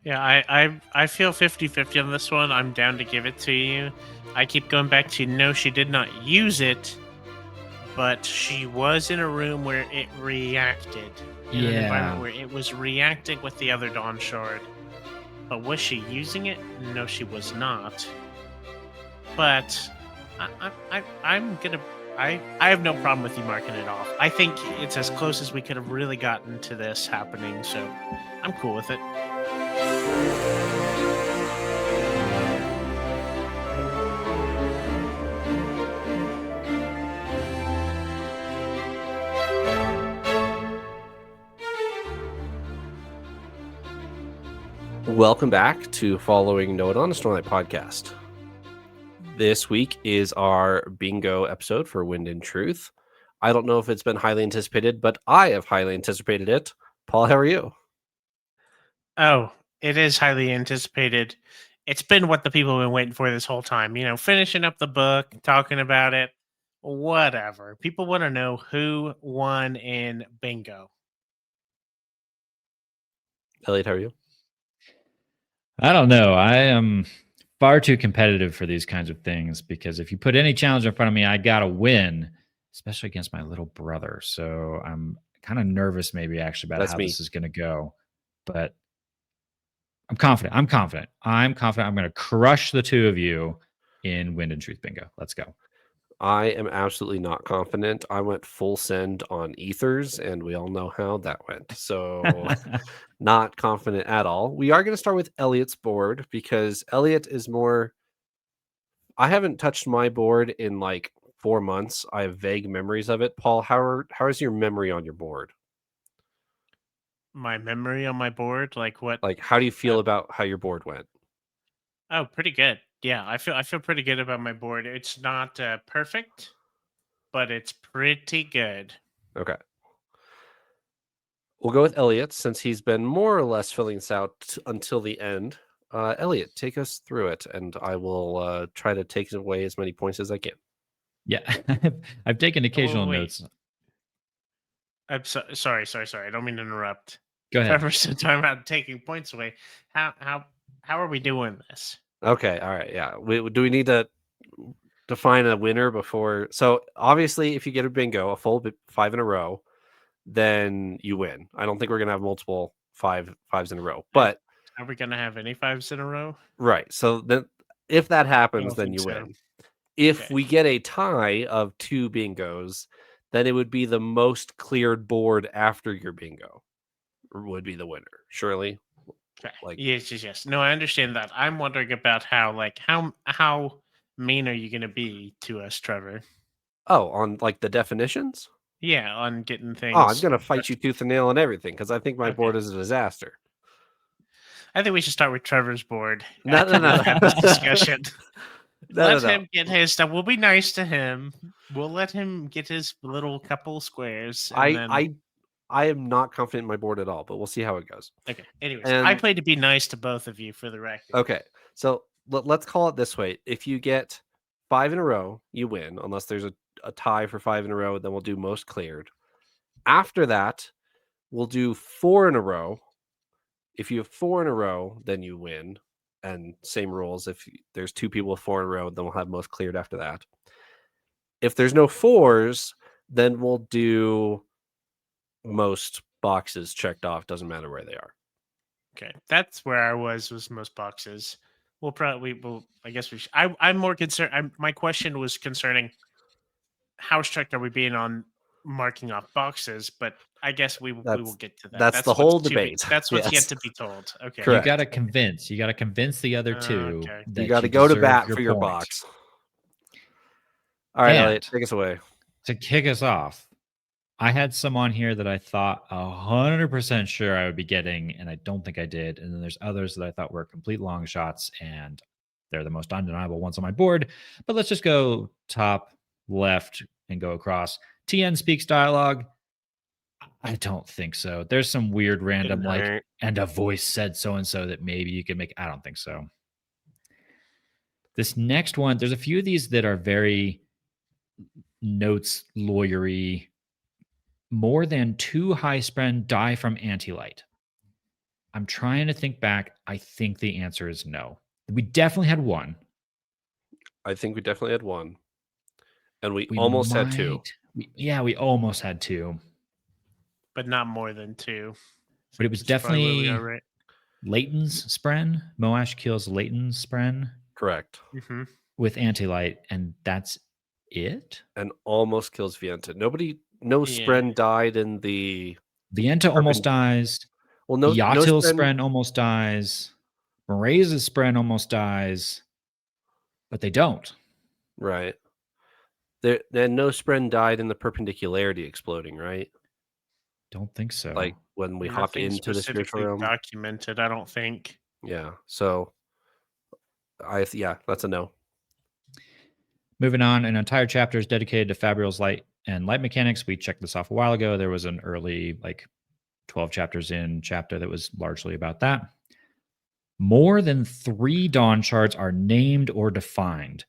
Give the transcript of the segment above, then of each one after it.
Yeah, I feel 50-50 on this one. I'm down to give it to you. I keep going back to no, she did not use it, but she was in a room where it reacted, in an environment Yeah. where it was reacting with the other Dawn Shard. But was she using it? No, she was not. But I'm gonna. I have no problem with you marking it off. I think it's as close as we could have really gotten to this happening, so I'm cool with it. Welcome back to Following Note on a Stormlight podcast. This week is our bingo episode for Wind and Truth. I don't know if it's been highly anticipated, but I have highly anticipated it. Paul, how are you? Oh, it is highly anticipated. It's been what the people have been waiting for this whole time. Finishing up the book, talking about it, whatever. People want to know who won in bingo. Elliot, how are you? I don't know. I am far too competitive for these kinds of things because if you put any challenge in front of me, I got to win, especially against my little brother. So I'm kind of nervous, maybe actually, about That's how me. this is going to go. But I'm confident. I'm confident. I'm going to crush the two of you in Wind and Truth Bingo. Let's go. I am absolutely not confident. I went full send on ethers, and we all know how that went. So not confident at all. We are going to start with Elliot's board because Elliot is more... I haven't touched my board in like 4 months. I have vague memories of it. Paul, how is your memory on your board? My memory on my board, like what? Like, how do you feel about how your board went? Oh, pretty good. Yeah, I feel pretty good about my board. It's not perfect, but it's pretty good. Okay. We'll go with Elliot since he's been more or less filling this out until the end. Elliot, take us through it, and I will try to take away as many points as I can. Yeah. I've taken occasional wait. notes. I'm sorry. I don't mean to interrupt. Go ahead. Trevor's talking about taking points away. How are we doing this? Okay, all right, yeah. Do we need to define a winner before? So obviously, if you get a bingo, a full 5 in a row, then you win. I don't think we're gonna have multiple fives in a row, but Are we gonna have any fives in a row? right. So then, if that I happens, don't then think you so. win. If Okay. we get a tie of 2 bingos, then it would be the most cleared board after your bingo would be the winner. Surely, Okay. like, Yes. No, I understand that. I'm wondering about how mean are you gonna be to us, Trevor? oh, on like the definitions. Yeah, on getting Oh, I'm things. gonna fight you tooth and nail on everything because I think my Okay. board is a disaster. I think we should start with Trevor's board No, after no, we've had this no. discussion. No, no, Let no. him get his stuff. We'll be nice to him. We'll let him get his little couple squares, and I then I I am not confident in my board at all, but we'll see how it goes. okay. Anyways, I And played to be nice to both of you for the record. okay, so let's call it this way: if you get 5 in a row, you win. Unless there's a tie for 5 in a row, then we'll do most cleared. After that, we'll do 4 in a row. If you have 4 in a row, then you win. And same rules. If there's 2 people with 4 in a row, then we'll have most cleared after that. If there's no 4s, then we'll do most boxes checked off. Doesn't matter where they are. Okay, that's where I was most boxes. We'll probably will. I guess we should. I'm more concerned. My question was concerning how strict are we being on marking off boxes, but I guess we will get to that. That's the whole To be. debate. That's what's Yes. yet to be told. Okay. You Correct. got to convince. You got to convince the other two Okay. that You got to go to deserve bat your for your point. box. All right, And Elliot, take us away. to kick us off, I had some on here that I thought 100% sure I would be getting, and I don't think I did. And then there's others that I thought were complete long shots, and they're the most undeniable ones on my board. But let's just go top left and go across. TN speaks dialogue. I don't think so. There's some weird random like, and a voice said so and so that maybe you could make. I don't think so. This next one, there's a few of these that are very notes lawyery. More than 2 high spend die from anti-light. I'm trying to think back. I think the answer is no. We definitely had one. I think we definitely had one. And we We almost had two. we almost had two. But not more than 2. I But it think was that's probably where we definitely are, right? Leighton's Spren. Moash kills Leighton's Spren Correct. Mm-hmm. with Anti-Light, and that's it? And almost kills Vienta. No Yeah. Spren died in the... Vienta almost dies. Well, no Yatil Spren... Spren almost dies. Mraze's Spren almost dies. But they don't. Right. Then no Spren died in the perpendicularity exploding, right? Don't think so. Like when we hopped Nothing into the spiritual specifically realm. documented, I don't think. Yeah. So that's a no. Moving on, an entire chapter is dedicated to Fabrial's light and light mechanics. We checked this off a while ago. There was an early, 12 chapters in chapter that was largely about that. More than 3 dawn shards are named or defined.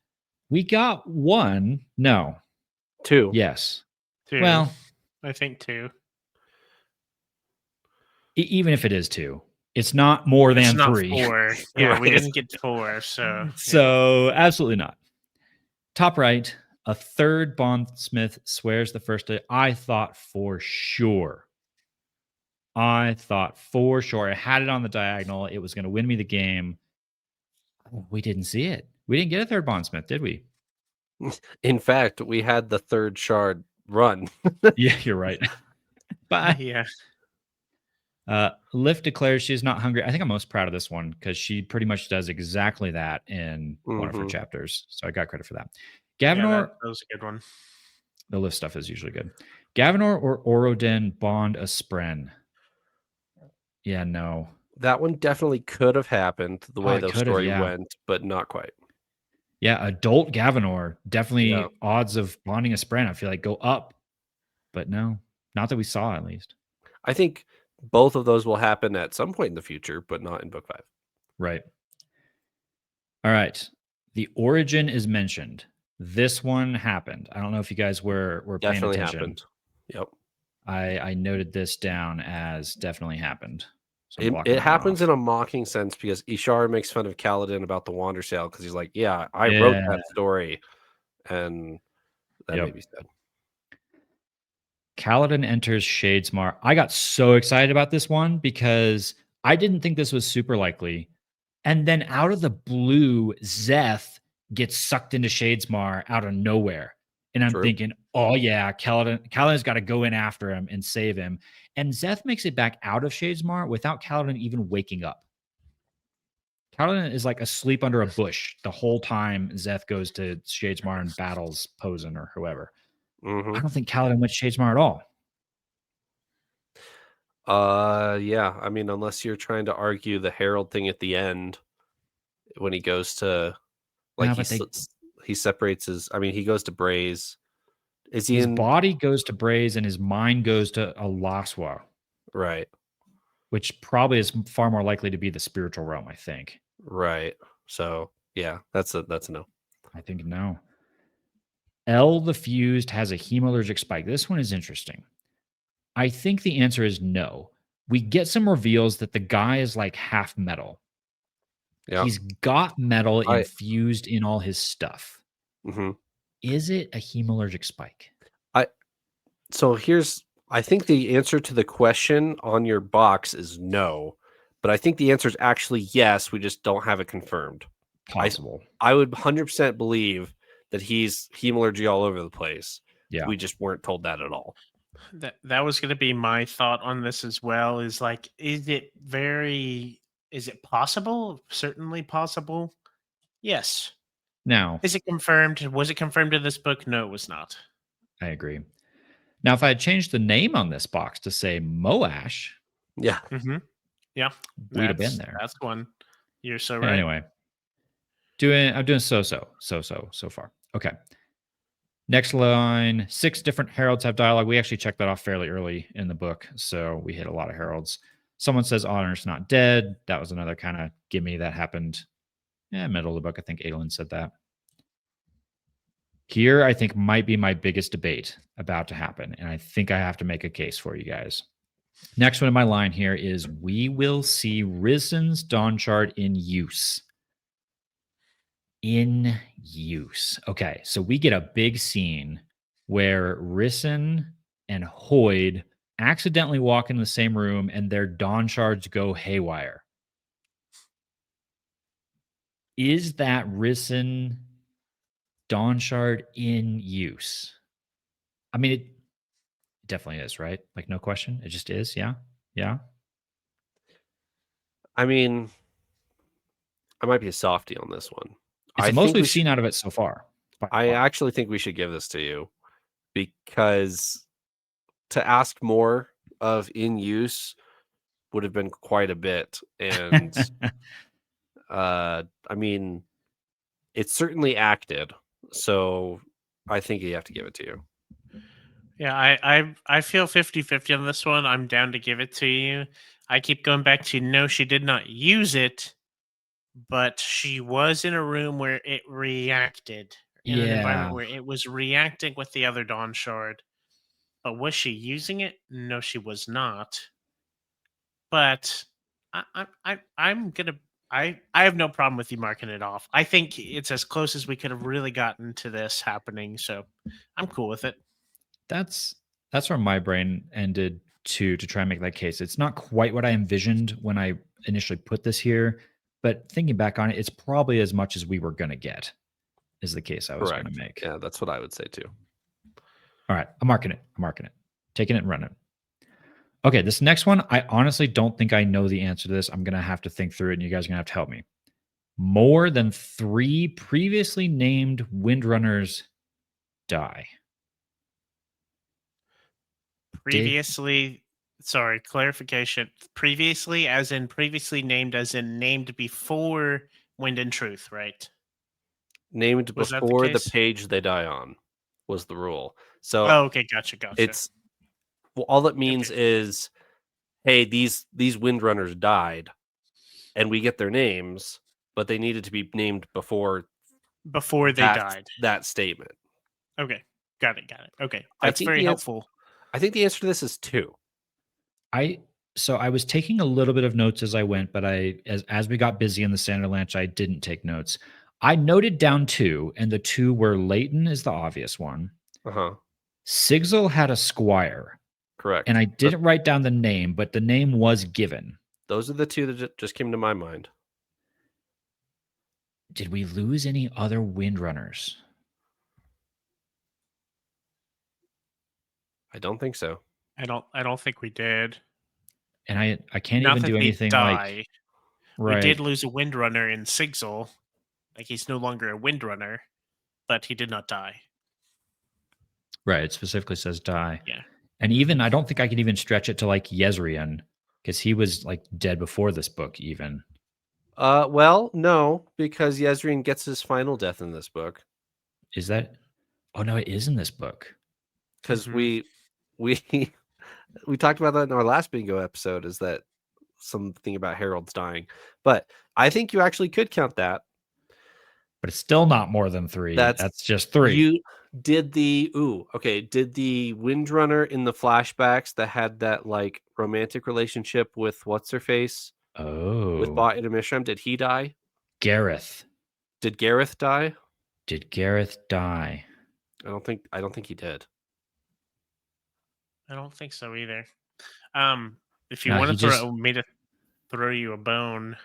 We got 1. No. 2. Yes. 2. Well, I think 2. even if it is 2, it's not more It's than not 3. 4. Yeah, we Right. didn't get 4, so So absolutely not. Top right, a third bondsmith swears the first day. I thought for sure. I had it on the diagonal. It was going to win me the game. We didn't see it. We didn't get a third bondsmith, did we? In fact, we had the third shard run. Yeah, you're right. Bye. yeah. Lift declares she's not hungry. I think I'm most proud of this one because she pretty much does exactly that in one of her Mhm. chapters. So I got credit for that. Yeah, Gavinor, that was a good one. the lift stuff is usually good. Gavinor or Oroden bond a Spren? Yeah, no. That one definitely could have happened the way it the could have, story yeah. went, but not quite. Yeah, adult Gavinor, definitely Yeah. odds of bonding a Spren, I feel like, go up. But no, not that we saw at least. I think both of those will happen at some point in the future, but not in book 5. Right. All right. The origin is mentioned. This one happened. I don't know if you guys were paying Definitely attention. happened. Yep. I noted this down as definitely happened. So I'm blocking It that happens off. in a mocking sense because Ishar makes fun of Kaladin about the Wander Sail because he's like, yeah, I wrote that story. And that made me sad. Kaladin enters Shadesmar. I got so excited about this one because I didn't think this was super likely. And then out of the blue, Zeth gets sucked into Shadesmar out of nowhere. And I'm thinking, oh yeah, Kaladin's got to go in after him and save him. And Zeth makes it back out of Shadesmar without Kaladin even waking up. Kaladin is like asleep under a bush the whole time Zeth goes to Shadesmar and battles Posen or whoever. I don't think Kaladin went to Shadesmar at all. Yeah. I mean, unless you're trying to argue the Herald thing at the end when he goes to he separates his. I mean, he goes to Braze. Is he his body goes to Braze and his mind goes to Alaswa, right? Which probably is far more likely to be the spiritual realm, I think. Right. So yeah, that's a no. I think no. L the Fused has a hemalurgic spike. This one is interesting. I think the answer is no. We get some reveals that the guy is like half metal. Yeah. He's got metal infused in all his stuff. Mm-hmm. Is it a hemalurgic spike? I think the answer to the question on your box is no, but I think the answer is actually yes. We just don't have it confirmed. Possible. I would 100% believe that he's hemalurgy all over the place. Yeah. We just weren't told that at all. That was going to be my thought on this as well. Is it possible? Certainly possible. Yes. Now, is it confirmed? Was it confirmed in this book? No, it was not. I agree. Now, if I had changed the name on this box to say Moash, yeah, yeah, we'd have been there. That's one. You're so right. Anyway, I'm doing so far. Okay. Next line, 6 different heralds have dialogue. We actually checked that off fairly early in the book, so we hit a lot of heralds. Someone says Honor's not dead. That was another kind of gimme that happened. Middle of the book. I think Adolin said that. Here, I think might be my biggest debate about to happen, and I think I have to make a case for you guys. Next one in my line here is we will see Risen's Dawn Shard in use. In use. Okay, so we get a big scene where Risen and Hoyd accidentally walk in the same room and their Dawn Shards go haywire. Is that Risen Dawn Shard in use? I mean, it definitely is, right? Like, no question. It just is. Yeah. Yeah. I mean, I might be a softie on this one. It's I the most think we've we should, seen out of it so far. by I far. actually think we should give this to you because to ask more of in use would have been quite a bit. And I mean, it's certainly acted. So I think you have to give it to you. Yeah, I feel 50-50 on this one. I'm down to give it to you. I keep going back to no, she did not use it, but she was in a room where it reacted, in an environment Yeah. where it was reacting with the other Dawn Shard. But was she using it? No, she was not. But I'm gonna I have no problem with you marking it off. I think it's as close as we could have really gotten to this happening, so I'm cool with it. That's where my brain ended to try and make that case. It's not quite what I envisioned when I initially put this here, but thinking back on it, it's probably as much as we were going to get is the case I was going Correct. to make. Yeah, that's what I would say too. All right, I'm marking it. Taking it and running. Okay, this next one, I honestly don't think I know the answer to this. I'm going to have to think through it and you guys are going to have to help me. More than 3 previously named Windrunners die. Previously, sorry, clarification. Previously, as in previously named, as in named before Wind and Truth, right? Named Was that the before the case? page they die on was the rule. So Oh, okay, gotcha. it's all it means Okay. is, hey, these Windrunners died, and we get their names, but they needed to be named before Before they died. that statement. Okay, got it. Okay, I that's think very the answer, helpful. I think the answer to this is 2. So I was taking a little bit of notes as I went, but as we got busy in the Standard Lanch, I didn't take notes. I noted down 2, and the 2 were Leighton is the obvious one. Uh-huh. Sigil had a squire, Correct. and I didn't write down the name, but the name was given. Those are the 2 that just came to my mind. Did we lose any other Windrunners? I don't think so. I don't think we did. And I can't Not even that do they anything die. like We did right. lose a Windrunner in Sigil. Like he's no longer a Windrunner, but he did not die. Right. It specifically says die. Yeah. And even I don't think I could even stretch it to like Yezrian, because he was like dead before this book, even. Well, no, because Yezreen gets his final death in this book. Is that? Oh no, it is in this book. Because Mhm. we talked about that in our last bingo episode, is that something about Harold's dying. But I think you actually could count that. But it's still not more than 3. That's That's just 3. You did the did the Windrunner in the flashbacks that had that like romantic relationship with what's her face with Oh, Bot and Mishram, did he die? Gareth. Did Gareth die? Did Gareth die? I don't think he did. I don't think so either. If you No, want he to just. throw me to throw you a bone,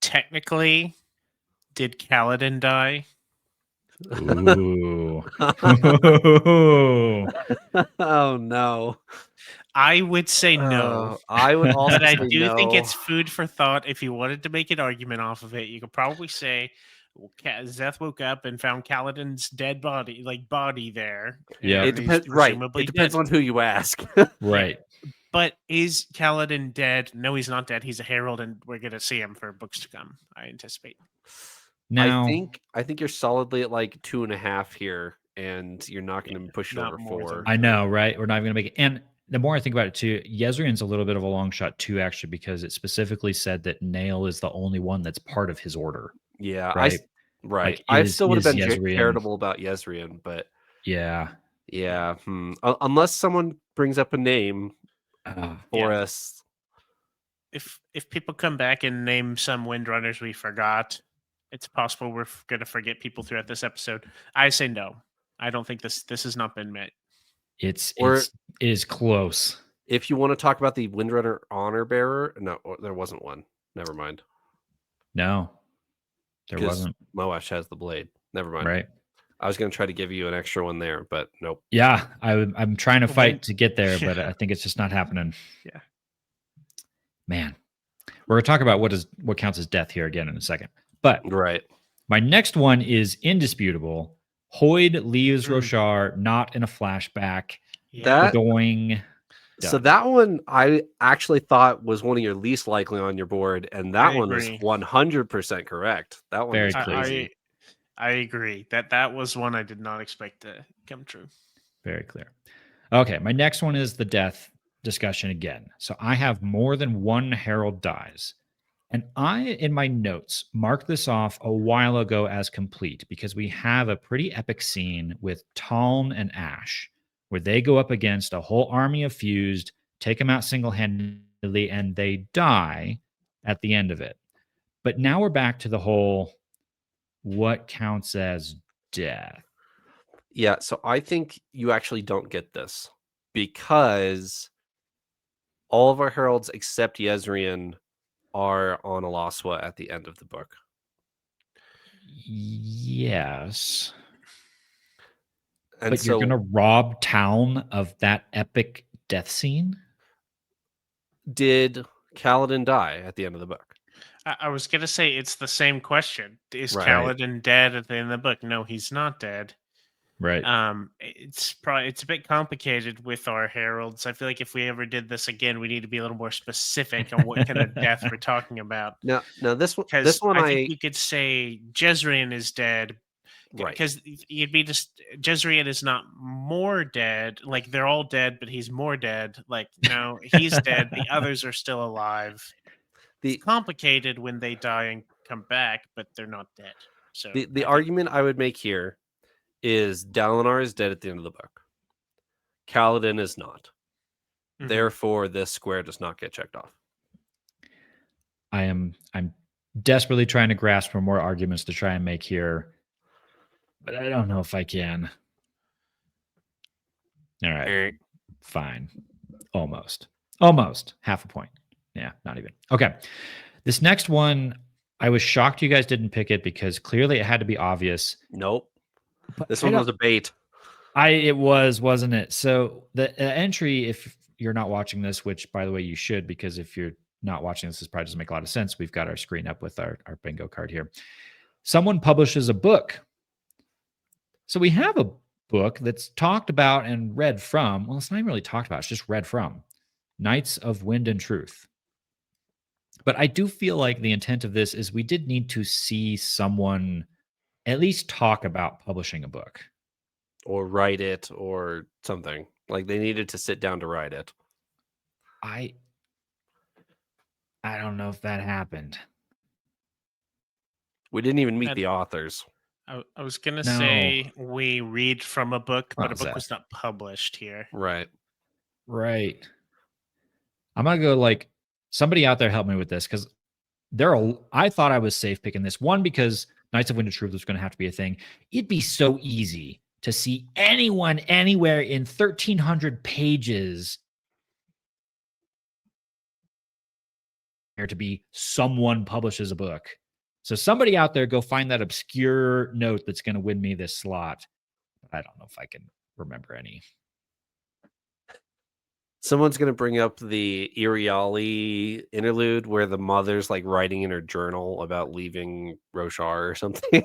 technically, did Kaladin die? Ooh. Oh no. I would say no. I would also But I say do think no. it's food for thought. If you wanted to make an argument off of it, you could probably say Zeth woke up and found Kaladin's dead body there. Yeah. It And he's depends, right? presumably It depends dead. on who you ask. Right. But is Kaladin dead? No, he's not dead. He's a herald, and we're gonna see him for books to come. I anticipate. Now, I think you're solidly at like 2.5 here, and you're not going to push it not over more 4. than- I know, right? We're not even going to make it. And the more I think about it too, Yezrian's a little bit of a long shot too, actually, because it specifically said that Nail is the only one that's part of his order. Yeah, Right. right. Like, I is still would have been Yezrian- charitable about Yezrian, but Yeah. yeah, unless someone brings up a name, forests. If people come back and name some windrunners we forgot, it's possible we're going to forget people throughout this episode. I say no. I don't think this has not been met. It Or- is close. If you want to talk about the Windrunner honor bearer, no, there wasn't one. Never mind. No, there 'Cause wasn't. Moash has the blade. Never mind. Right. I was going to try to give you an extra one there, but nope. Yeah, I'm trying to Well, fight when- to get there, but Yeah. I think it's just not happening. Yeah. Man, we're gonna talk about what counts as death here again in a second. But Right. my next one is indisputable. Hoyd leaves Mm. Roshar not in a flashback. Yeah. That- Going. So Done. that one I actually thought was one of your least likely on your board, and that I one is agree. 100% correct. That one Very is crazy. I agree. That was one I did not expect to come true. Very clear. Okay, my next one is the death discussion again. So I have more than one herald dies. And I, in my notes, marked this off a while ago as complete because we have a pretty epic scene with Taln and Ash where they go up against a whole army of fused, take them out single-handedly, and they die at the end of it. But now we're back to the whole what counts as death. Yeah, so I think you actually don't get this because all of our heralds except Yezrian are on Alaswa at the end of the book. Yes. And But so you're going to rob town of that epic death scene? did Kaladin die at the end of the book? I was gonna say it's the same question. Is Right. Kaladin dead at the end of the book? No, he's not dead. Right. It's a bit complicated with our heralds. I feel like if we ever did this again, we need to be a little more specific on what kind of death we're talking about. No, this one Because I I think you could say Jezrien is dead, right. because you'd be just Jezrien is not more dead. Like they're all dead, but he's more dead. Like no, he's dead. The others are still alive. The It's complicated when they die and come back, but they're not dead. So the I think- argument I would make here is Dalinar is dead at the end of the book. Kaladin is not. Mhm. Therefore, this square does not get checked off. I'm desperately trying to grasp for more arguments to try and make here, but I don't know if I can. All right. Fine. Almost half a point. Yeah, not even. Okay. This next one, I was shocked you guys didn't pick it because clearly it had to be obvious. Nope. But This I one don't- was a bait. it was, wasn't it? So the entry, if you're not watching this, which by the way you should, because if you're not watching this probably doesn't make a lot of sense. We've got our screen up with our bingo card here. Someone publishes a book. So we have a book that's talked about and read from. Well, it's not even really talked about. It's just read from Knights of Wind and Truth. But I do feel like the intent of this is we did need to see someone at least talk about publishing a book. Or write it or something. Like they needed to sit down to write it. I don't know if that happened. We didn't even meet And- the authors. I was gonna No. say we read from a book, but a How's book that? was not published here. Right. Right. I'm gonna go like somebody out there help me with this because I thought I was safe picking this one because Knights of Wind and Truth was going to have to be a thing. It'd be so easy to see anyone anywhere in 1,300 pages there to be someone publishes a book. So somebody out there go find that obscure note that's going to win me this slot. I don't know if I can remember any. Someone's gonna bring up the Iriali interlude where the mother's like writing in her journal about leaving Roshar or something.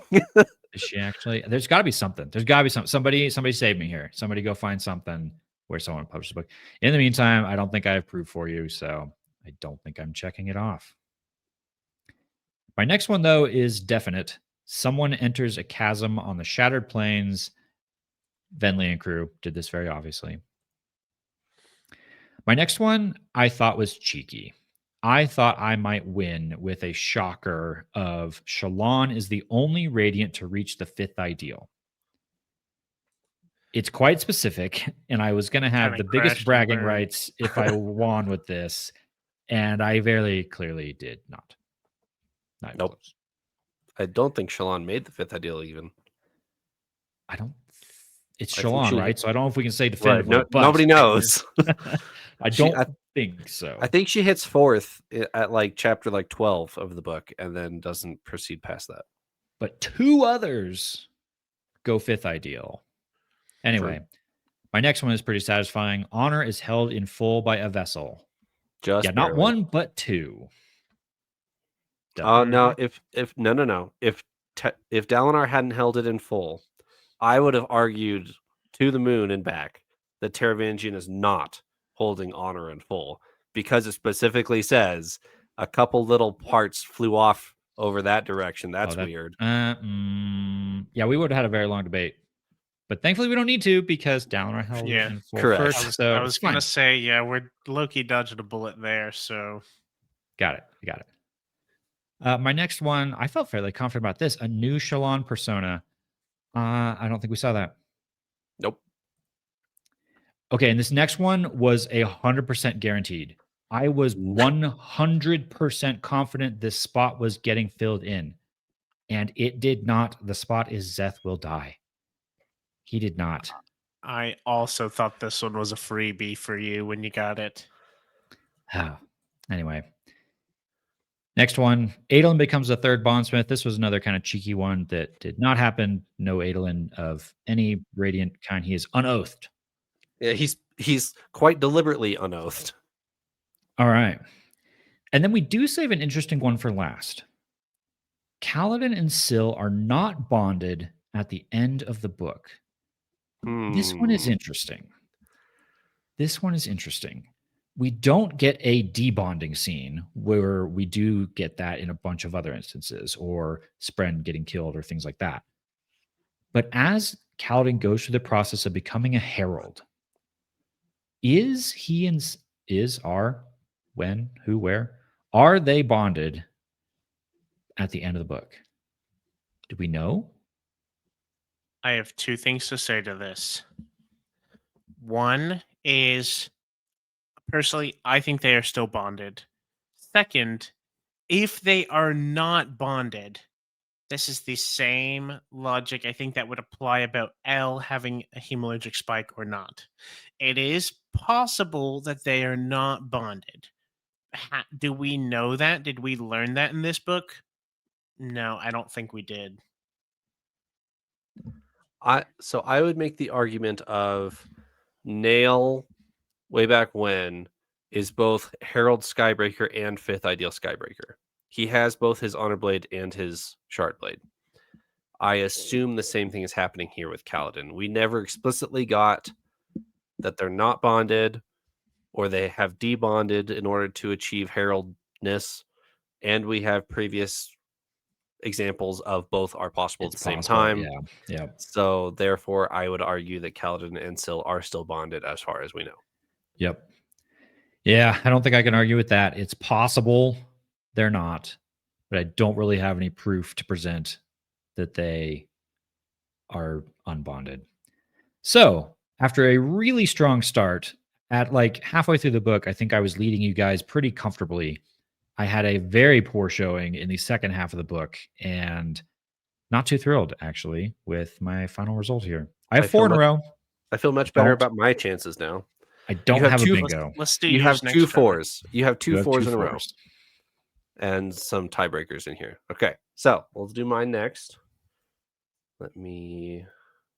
Is she actually? There's got to be something. There's got to be something. Somebody save me here. Somebody go find something where someone published a book. In the meantime, I don't think I have proof for you, so I don't think I'm checking it off. My next one, though, is definite. Someone enters a chasm on the Shattered Plains. Venli and crew did this very obviously. My next one I thought was cheeky. I thought I might win with a shocker of Shallan is the only Radiant to reach the 5th ideal. It's quite specific, and I was going to have Kinda the biggest crashed and bragging burned. rights if I won with this, and I very clearly did not. Not even Nope. close. I don't think Shalon made the fifth ideal even. I don't. It's I think Shalon, she- right? So I don't know if we can say Right. definitively, No, but nobody knows. I She- don't think so. I think she hits fourth at like chapter like 12 of the book and then doesn't proceed past that. But two others go fifth ideal. Anyway, my next one is pretty satisfying. Honor is held in full by a vessel. Just Yeah, not barely. one, but two. No, if no. If Dalinar hadn't held it in full, I would have argued to the moon and back that Teravangian is not holding honor in full because it specifically says a couple little parts flew off over that direction. That's weird. Yeah, we would have had a very long debate. But thankfully we don't need to because Dalinar held it Yeah, in full correct. first. I So was it's fine. gonna say, yeah, we're Loki dodged a bullet there, so Got it. You got it. My next one, I felt fairly confident about this. A new Shalon persona. I don't think we saw that. Nope. Okay, and this next one was 100% guaranteed. I was 100% confident this spot was getting filled in, and it did not. The spot is Zeth will die. He did not. I also thought this one was a freebie for you when you got it. Anyway, next one, Adolin becomes a third bondsmith. This was another kind of cheeky one that did not happen. No Adolin of any radiant kind. He is unoathed. Yeah, he's quite deliberately unoathed. All right. And then we do save an interesting one for last. Kaladin and Syl are not bonded at the end of the book. This one is interesting. We don't get a debonding scene where we do get that in a bunch of other instances, or Spren getting killed or things like that. But as Kaladin goes through the process of becoming a herald, are they bonded at the end of the book? Do we know? I have two things to say to this. One is, personally, I think they are still bonded. Second, if they are not bonded, this is the same logic I think that would apply about L having a hemorrhagic spike or not. It is possible that they are not bonded. Do we know that? Did we learn that in this book? No, I don't think we did. So I would make the argument of Nail way back when is both Herald Skybreaker and fifth ideal Skybreaker. He has both his Honor Blade and his Shard Blade. I assume the same thing is happening here with Kaladin. We never explicitly got that they're not bonded or they have debonded in order to achieve heraldness, and we have previous examples of both are possible at the same time. Yeah. So therefore, I would argue that Kaladin and Syl are still bonded as far as we know. Yep. Yeah, I don't think I can argue with that. It's possible they're not, but I don't really have any proof to present that they are unbonded. So, after a really strong start, at like halfway through the book, I think I was leading you guys pretty comfortably. I had a very poor showing in the second half of the book, and not too thrilled actually with my final result here. I have four in a row. I feel much better about my chances now. I don't have a bingo. Let's do You yours have next two turn. fours. You have two You have fours two in a row. fours. And some tiebreakers in here. Okay, so we'll do mine next. Let me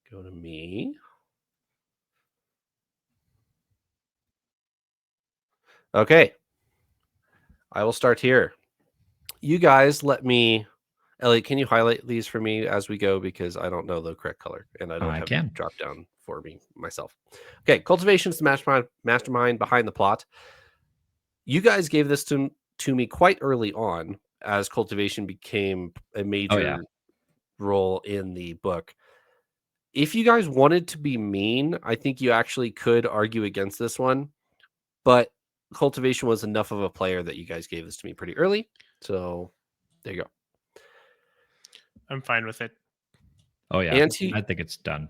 go to me. Okay. I will start here. You guys let me... Elliot, can you highlight these for me as we go? Because I don't know the correct color. And I don't have it drop down for me myself. Okay, Cultivation is the mastermind behind the plot. You guys gave this to me quite early on as Cultivation became a major role in the book. If you guys wanted to be mean, I think you actually could argue against this one, but Cultivation was enough of a player that you guys gave this to me pretty early. So there you go. I'm fine with it. Oh yeah, I think it's done.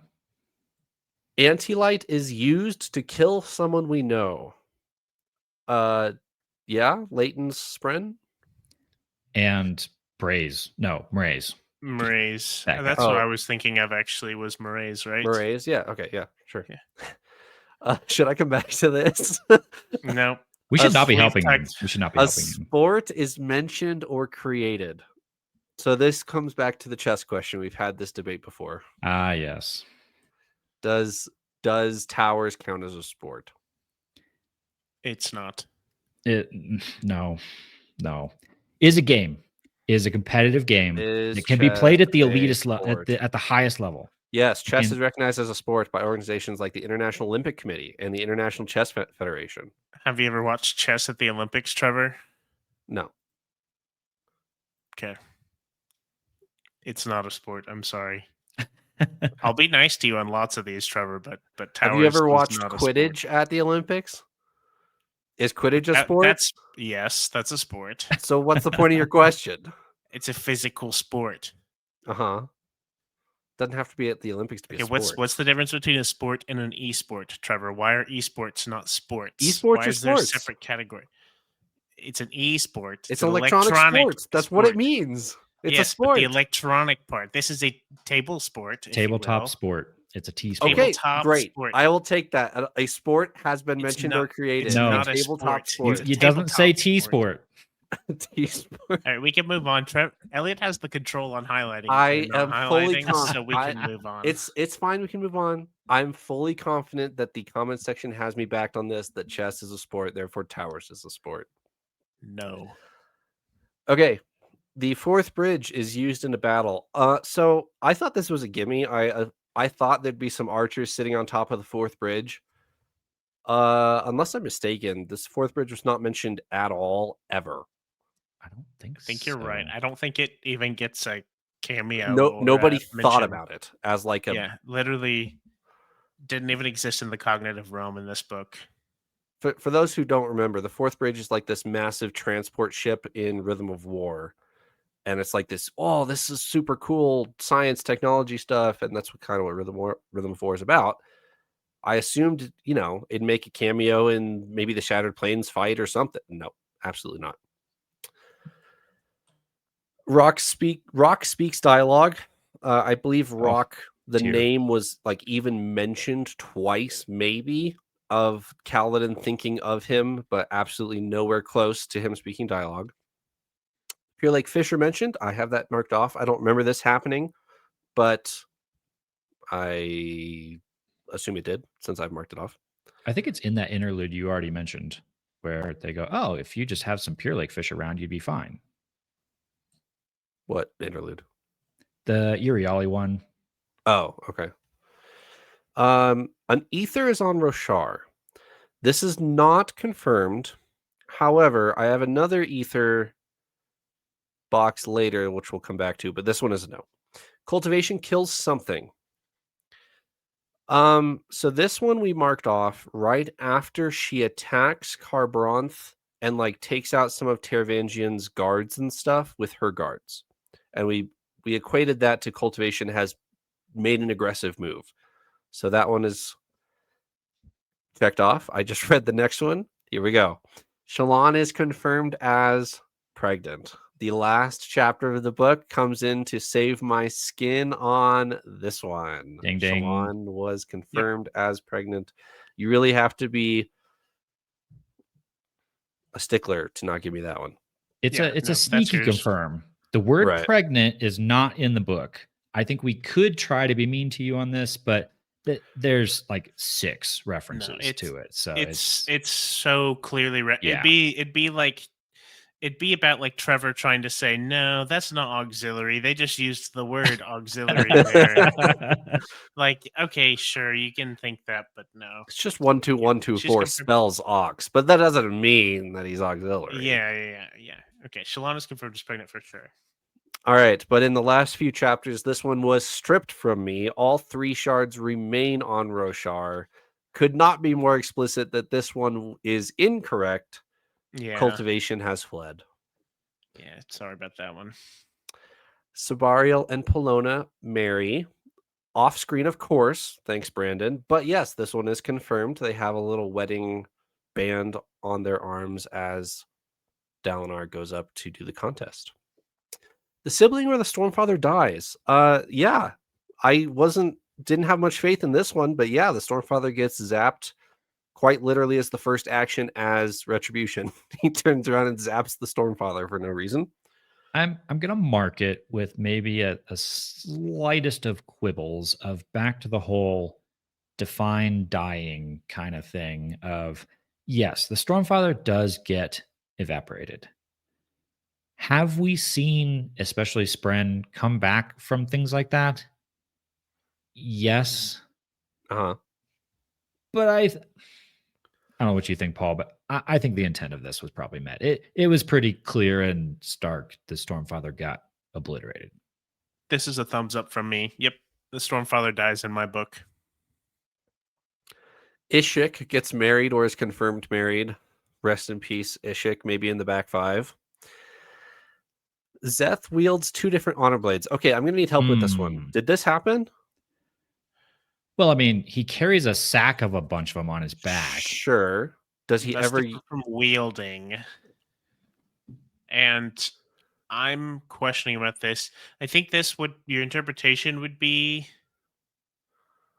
Anti-light is used to kill someone we know. Yeah, Leighton's Spren. And Braze. No, Mraze. Mraze. That guy. That's what I Oh. was thinking of. Actually, was Mraze, right? Mraze, yeah, okay, yeah, sure. Yeah. Should I come back to this? No. We should not be we've helping him. talked- We should not be A helping him. sport is mentioned or created. So this comes back to the chess question. We've had this debate before. Ah, yes. Does towers count as a sport? It's not. No. Is a game. Is a competitive game. Is It can be played at the chess a elitist level, sport? at the highest level. Yes, chess can- is recognized as a sport by organizations like the International Olympic Committee and the International Chess Federation. Have you ever watched chess at the Olympics, Trevor? No. Okay. It's not a sport. I'm sorry. I'll be nice to you on lots of these, Trevor, but towers Have you ever is watched not a sport. Quidditch at the Olympics? Is Quidditch a sport? That's a sport. So what's the point of your question? It's a physical sport. Uh-huh. Doesn't have to be at the Olympics to be a Okay, sport. what's the difference between a sport and an esport, Trevor? Why are esports not sports? Esports Why are is there a sports. separate category? It's an esport. It's electronic sports. That's what it means. It's a sport. But the electronic part. This is a table sport. if you Tabletop will. sport. It's a T-sport. Okay, Tabletop great. sport. I will take that. A sport has been It's mentioned not- or created. it's No. not a tabletop sport. sport. It doesn't say tabletop T-sport. T-sport. All right, we can move on. Elliot has the control on highlighting. I and not am fully highlighting, so we can move on. It's fine. We can move on. I'm fully confident that the comment section has me backed on this. That chess is a sport, therefore towers is a sport. no. Okay. The fourth bridge is used in a battle. So I thought this was a gimme. I thought there'd be some archers sitting on top of the fourth bridge. Unless I'm mistaken, this fourth bridge was not mentioned at all ever. I don't think so. I think you're right. I don't think it even gets a cameo. Nobody thought mention. about it as like a Yeah, literally didn't even exist in the cognitive realm in this book. For those who don't remember, the fourth bridge is like this massive transport ship in Rhythm of War. And it's like this, this is super cool science technology stuff. And that's kind of what Rhythm of War is about. I assumed, it'd make a cameo in maybe the Shattered Plains fight or something. No, absolutely not. Rock speaks dialogue. I believe Rock, the dear. name was like even mentioned twice, maybe, of Kaladin thinking of him, but absolutely nowhere close to him speaking dialogue. Pure Lake Fisher mentioned. I have that marked off. I don't remember this happening, but I assume it did since I've marked it off. I think it's in that interlude you already mentioned where they go, oh, if you just have some Pure Lake fish around, you'd be fine. What interlude? The Iriali one. Oh, okay. An ether is on Roshar. This is not confirmed. However, I have another ether box later, which we'll come back to, but this one is a no. Cultivation kills something. So this one we marked off right after she attacks Carbronth and like takes out some of Teravangian's guards and stuff with her guards. And we equated that to Cultivation has made an aggressive move. So that one is checked off. I just read the next one. Here we go. Shallan is confirmed as pregnant. The last chapter of the book comes in to save my skin on this one. Ding, ding. Shallan was confirmed as pregnant. You really have to be a stickler to not give me that one. It's Yeah, a no, that's sneaky yours. confirm. The word Right. pregnant is not in the book. I think we could try to be mean to you on this, but there's like 6 references to it. So it's so clearly Yeah. it'd be about like Trevor trying to say, no, that's not auxiliary. They just used the word auxiliary there. Like, okay, sure, you can think that, but no. It's just 1 2 1 2 She's 4 confirmed- spells ox, but that doesn't mean that he's auxiliary. Yeah. Okay, Shallan is confirmed as pregnant for sure. All right, but in the last few chapters, this one was stripped from me. All 3 shards remain on Roshar. Could not be more explicit that this one is incorrect. Yeah. Cultivation has fled. Yeah, sorry about that one. Sabariel and Polona marry. off screen, of course. Thanks, Brandon. But yes, this one is confirmed. They have a little wedding band on their arms as Dalinar goes up to do the contest. The sibling where the Stormfather dies. Yeah, I didn't have much faith in this one, but yeah, the Stormfather gets zapped quite literally as the first action as Retribution. He turns around and zaps the Stormfather for no reason. I'm gonna mark it with maybe a slightest of quibbles of back to the whole define dying kind of thing of yes, the Stormfather does get evaporated. Have we seen, especially Spren, come back from things like that? Yes, Uh-huh. but I don't know what you think, Paul, but I think the intent of this was probably met. It was pretty clear and stark. The Stormfather got obliterated. This is a thumbs up from me. Yep, the Stormfather dies in my book. Ishik gets married or is confirmed married. Rest in peace, Ishik, maybe in the back 5. Zeth wields 2 different honor blades. Okay, I'm going to need help with this one. Did this happen? Well, I mean, he carries a sack of a bunch of them on his back. Sure. Does he That's ever... different from wielding. And I'm questioning about this. I think your interpretation would be...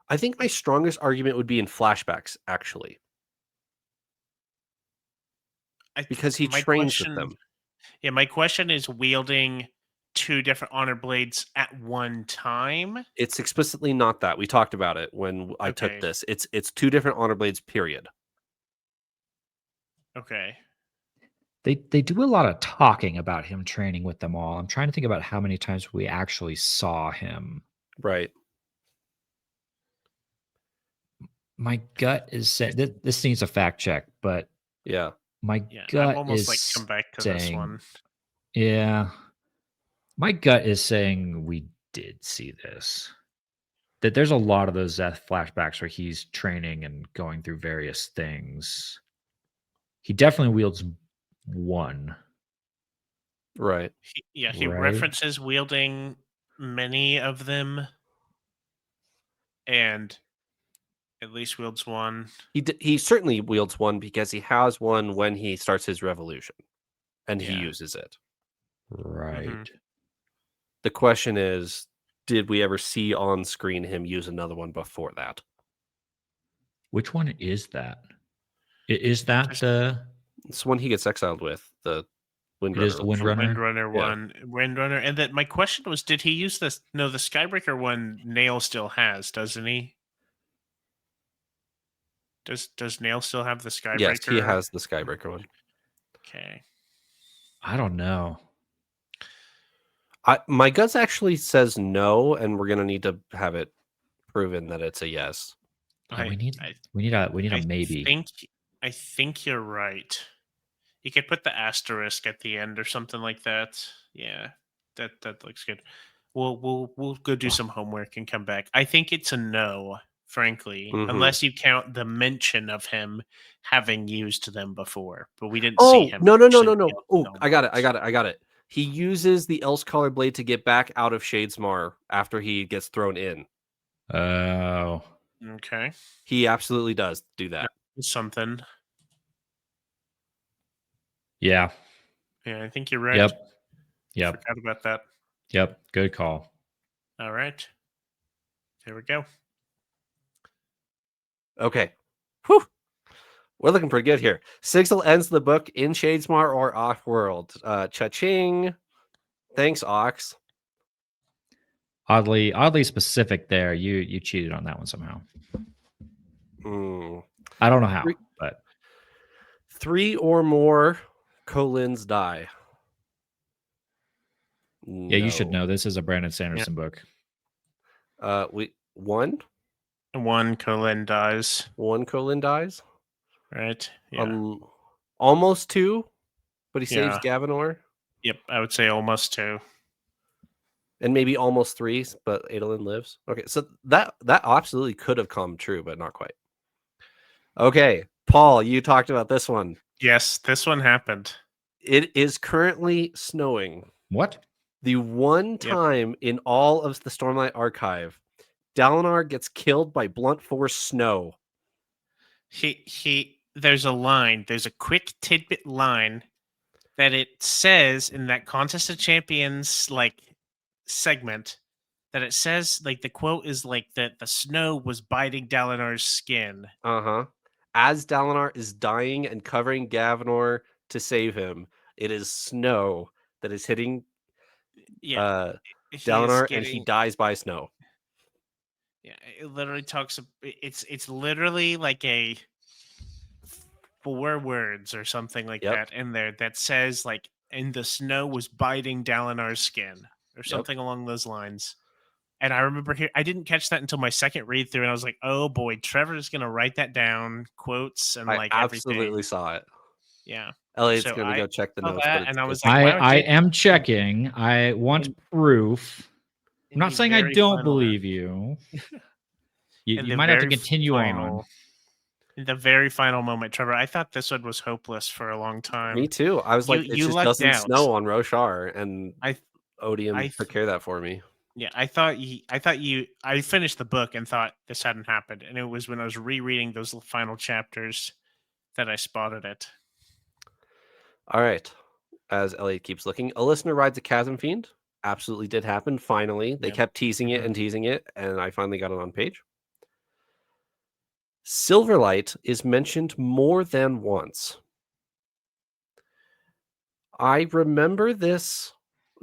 I think my strongest argument would be in flashbacks, actually. Because he trains with them. Yeah, my question is wielding 2 different honor blades at one time. It's explicitly not that. We talked about it when I took this. It's 2 different honor blades, period. Okay. They do a lot of talking about him training with them all. I'm trying to think about how many times we actually saw him. Right. My gut is saying this needs a fact check, but yeah, my I've gut almost is come back to saying, this one. Yeah, my gut is saying we did see this. That there's a lot of those Zeth flashbacks where he's training and going through various things. He definitely wields 1. Right. He references wielding many of them, and at least wields 1. He certainly wields 1 because he has 1 when he starts his revolution, and he uses it. Right. Mm-hmm. The question is, did we ever see on screen him use another one before that? Which one is that? Is that it's one he gets exiled with, the Windrunner? It is the Windrunner? Windrunner one. Windrunner. And then my question was, did he use this? No, the Skybreaker one Nail still has, doesn't he? Does Nail still have the Skybreaker? Yes, he has the Skybreaker one. Okay. I don't know. My guts actually says no, and we're gonna need to have it proven that it's a yes. Yeah, we need a maybe. I think you're right. You could put the asterisk at the end or something like that. Yeah, that looks good. We'll go do some homework and come back. I think it's a no, frankly, unless you count the mention of him having used them before, but we didn't see him. No. Oh, I got it. He uses the Else Collar Blade to get back out of Shadesmar after he gets thrown in. Oh. Okay. He absolutely does do that. Something. Yeah. Yeah, I think you're right. Yep. Forgot about that. Yep. Good call. All right. There we go. Okay. Whew. We're looking pretty good here. Sigil ends the book in Shadesmar or off-world. Cha-ching. Thanks, Ox. Oddly specific there. You cheated on that one somehow. I don't know how, but 3 or more Colins die. Yeah, you should know. This is a Brandon Sanderson book. One Colin dies. 1 Colin dies. Right. Yeah. Almost 2, but he saves Gavinor. Yep, I would say almost 2. And maybe almost 3, but Adolin lives. Okay, so that absolutely could have come true, but not quite. Okay, Paul, you talked about this one. Yes, this one happened. It is currently snowing. What? The one time in all of the Stormlight archive Dalinar gets killed by blunt force snow. There's a line, there's a quick tidbit line that it says in that Contest of Champions like segment that it says like the quote is like that the snow was biting Dalinar's skin. As Dalinar is dying and covering Gavinor to save him, it is snow that is hitting He is Dalinar, and he getting dies by snow. yeah. It literally talks. It's literally like a 4 words or something like Yep. that in there that says like, and the snow was biting Dalinar's skin or Yep. something along those lines. And I remember here, I didn't catch that until my second read through, and I was like, "Oh boy, Trevor's gonna write that down, quotes and I like absolutely everything." saw it. Yeah. Elliot's So gonna I go check the saw notes, but that, it's and I good. was like, "Wow, I Jake, am checking. I want in- proof. I'm in not the saying I very don't final- believe you. in You the might have to very continue final, on. in the very final moment, Trevor. I thought this one was hopeless for a long time. Me too. I was like, it You just lucked doesn't out. snow on Roshar, and I Odium I took care of that for me. Yeah, I finished the book and thought this hadn't happened, and it was when I was rereading those final chapters that I spotted it. All right. As Elliot keeps looking, a listener rides a chasm fiend. Absolutely did happen. Finally, they Yep. kept teasing it Mhm. and teasing it, and I finally got it on page. Silverlight is mentioned more than once. I remember this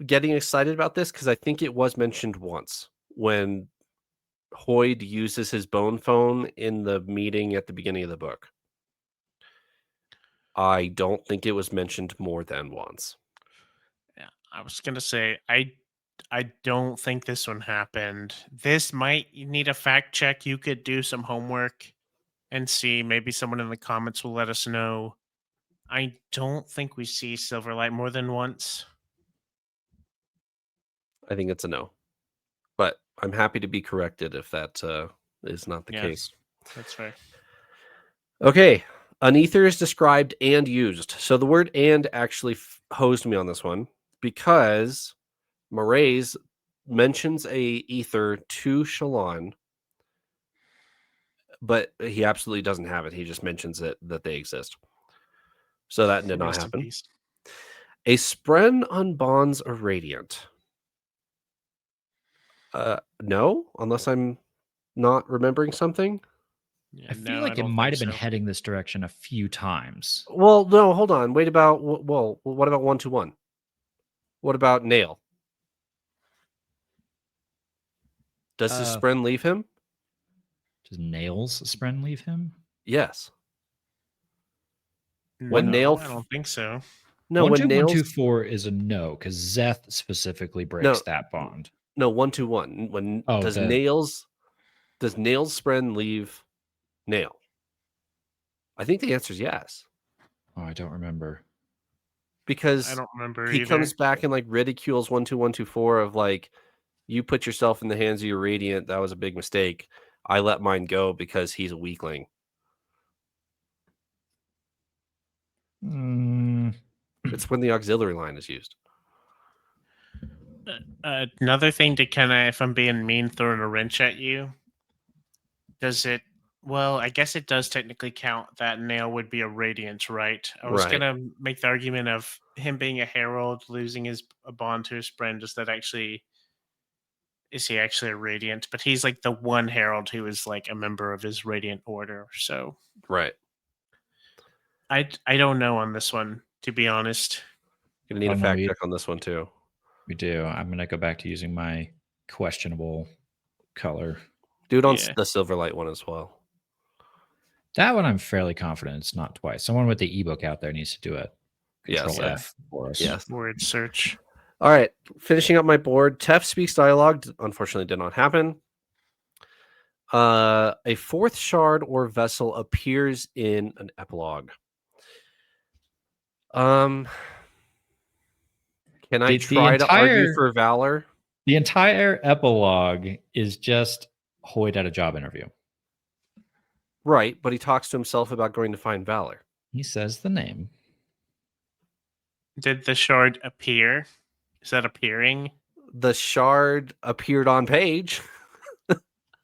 getting excited about this because I think it was mentioned once when Hoyd uses his bone phone in the meeting at the beginning of the book. I don't think it was mentioned more than once. Yeah, I was gonna say I don't think this one happened. This might need a fact check. You could do some homework and see. Maybe someone in the comments will let us know. I don't think we see Silverlight more than once. I think it's a no. But I'm happy to be corrected if that is not the case. That's fair. Okay. An ether is described and used. So the word and actually hosed me on this one because Moraes mentions a ether to Shallan, but he absolutely doesn't have it. He just mentions it that they exist. So that did not Rest in happen. peace. A spren unbonds a radiant. No, unless I'm not remembering something. Yeah, I feel no, like it don't might think have been so. heading this direction a few times. Well, no, hold on. Wait about well, what about 1-1? What about Nail? Does his spren leave him? Does Nails Spren leave him? Yes. No, Nail I don't think so. No, when Nails 12124 is a no because Zeth specifically breaks that bond. No, 1-1. When does Nails spren leave Nail? I think the answer is yes. Oh, I don't remember. Because I don't remember he either. comes back and like ridicules 1-2-1-2-4 of like, you put yourself in the hands of your radiant. That was a big mistake. I let mine go because he's a weakling. It's when the auxiliary line is used. Another thing to kind of, if I'm being mean, throwing a wrench at you. Does it? Well, I guess it does technically count that Nail would be a Radiant, right? I was Right. gonna make the argument of him being a Herald, losing a bond to his friend. Does that actually? Is he actually a Radiant? But he's like the one Herald who is like a member of his Radiant Order. So right. I don't know on this one, to be honest. Gonna need a fact check on this one too. We do. I'm gonna go back to using my questionable color. Do it on the Silverlight one as well. That one I'm fairly confident it's not twice. Someone with the ebook out there needs to do it. Control F for us. Yes. Word search. All right. Finishing up my board. Tef speaks dialogue. Unfortunately, did not happen. A fourth shard or vessel appears in an epilogue. Can I try to argue for Valor? The entire epilogue is just Hoyd at a job interview. Right, but he talks to himself about going to find Valor. He says the name. Did the shard appear? Is that appearing? The shard appeared on page.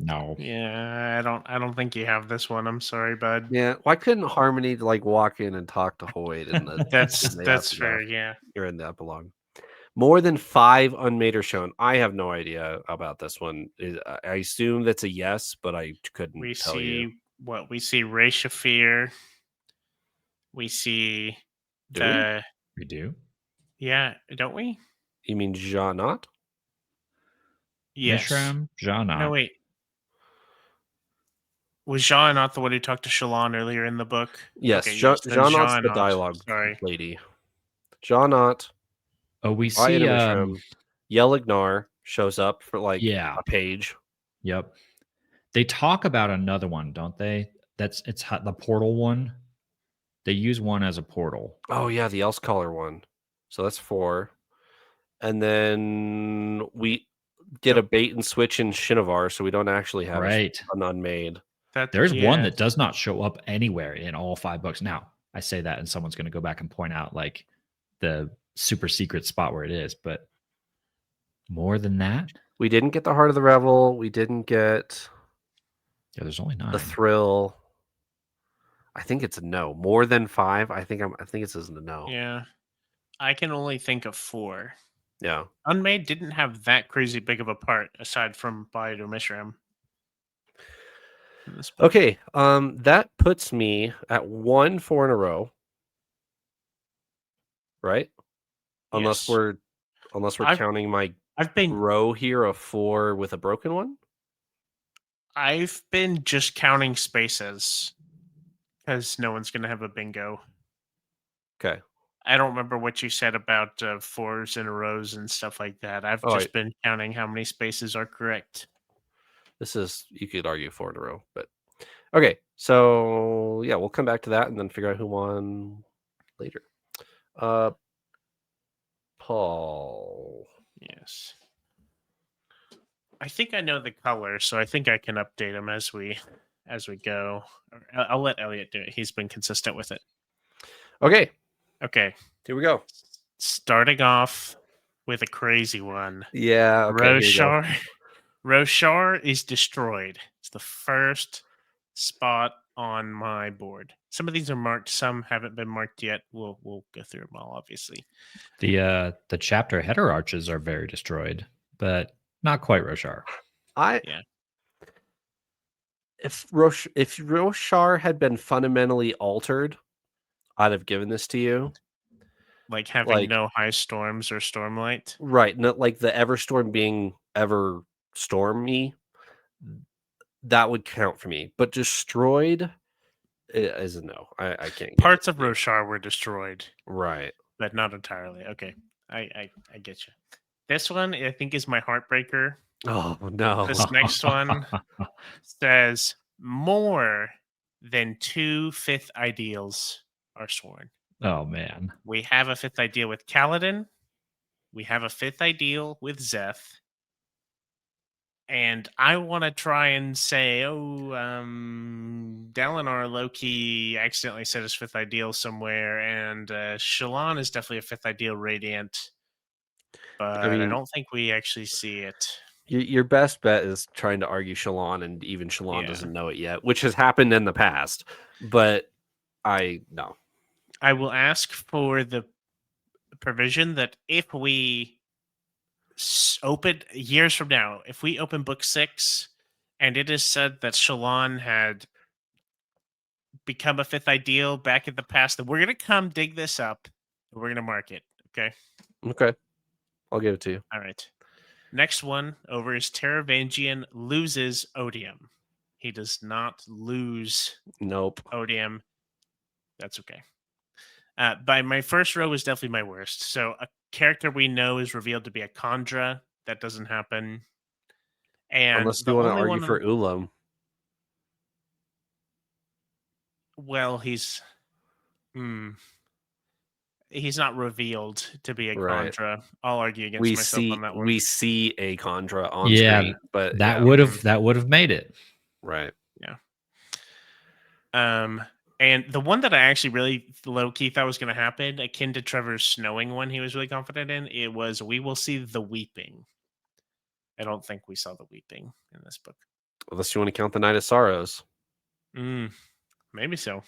No. Yeah, I don't think you have this one. I'm sorry, bud. Yeah, why couldn't Harmony like walk in and talk to Hoyt in the That's fair. epigraph? Yeah. You're in the epilogue. More than 5 unmade are shown. I have no idea about this one. I assume that's a yes, but I couldn't We tell you. see what we see. Ray Shafir. We see Do we? the We do. yeah, don't we? You mean Janot? Yes. Mishram, No, Janot. wait. Was Jean not the one who talked to Shalon earlier in the book? Yes, Okay, yes. Then Janot's the Jean not. dialogue Sorry. lady. Janot, Oh, we I see. Yelignar shows up for like Yeah. a page. Yep. They talk about another one, don't they? It's the portal one. They use one as a portal. Oh yeah, the Else Caller one. So that's 4. And then we get a bait and switch in Shinovar, so we don't actually have Right. an unmade. There's one Yeah. that does not show up anywhere in all 5 books. Now, I say that and someone's going to go back and point out like the super secret spot where it is, but more than that, We didn't get the Heart of the Revel. We didn't get yeah, there's only 9. the Thrill. I think it's a no. More than 5. I think it says a no. Yeah. I can only think of 4. Yeah. Unmade didn't have that crazy big of a part aside from Biodo Mishram. Okay. That puts me at 1 4 in a row. Right? Unless Yes. we're counting my I've been row here of 4 with a broken one. I've been just counting spaces because no one's gonna have a bingo. Okay. I don't remember what you said about 4s in a rows and stuff like that. I've Oh, just been counting how many spaces are correct. This is, you could argue 4 in a row, but okay. So yeah, we'll come back to that and then figure out who won later. Paul. Yes. I think I know the color, so I think I can update them as we go. I'll let Elliot do it. He's been consistent with it. Okay, Okay. here we go. Starting off with a crazy one. Yeah, okay. Here we go. Roshar is destroyed. It's the first spot on my board. Some of these are marked, some haven't been marked yet. We'll go through them all, obviously. The chapter header arches are very destroyed, but not quite Roshar. Yeah. If Roshar had been fundamentally altered, I'd have given this to you. Like having no high storms or Stormlight. Right. Not like the Everstorm being ever stormy. That would count for me. But destroyed is a no. I can't. Parts of Roshar were destroyed. Right. But not entirely. Okay. I get you. This one, I think, is my heartbreaker. Oh, no. This next one says more than 2 5th ideals are sworn. Oh, man. We have a 5th ideal with Kaladin. We have a 5th ideal with Zeth. And I want to try and say, Dalinar low-key accidentally said his 5th ideal somewhere, and Shalon is definitely a 5th ideal Radiant. But I don't think we actually see it. Your best bet is trying to argue Shalon, and even Shalon doesn't know it yet, which has happened in the past. But no. I will ask for the provision that if we open years from now, if we open book 6 and it is said that Shalon had become a 5th ideal back in the past, then we're going to come dig this up and we're going to mark it. Okay. I'll give it to you. All right. Next one over is Teravangian loses Odium. He does not lose Odium. That's okay. By my first row was definitely my worst. So a character we know is revealed to be a Khandra. That doesn't happen. And unless you want to argue for Ulam. Well, he's not revealed to be a Khandra. I'll argue against myself on that one. We see a Khandra on screen, but that would have made it. Right. Yeah. And the one that I actually really low-key thought was going to happen, akin to Trevor's snowing one he was really confident in, it was we will see the weeping. I don't think we saw the weeping in this book. Unless you want to count the Night of Sorrows. Maybe so.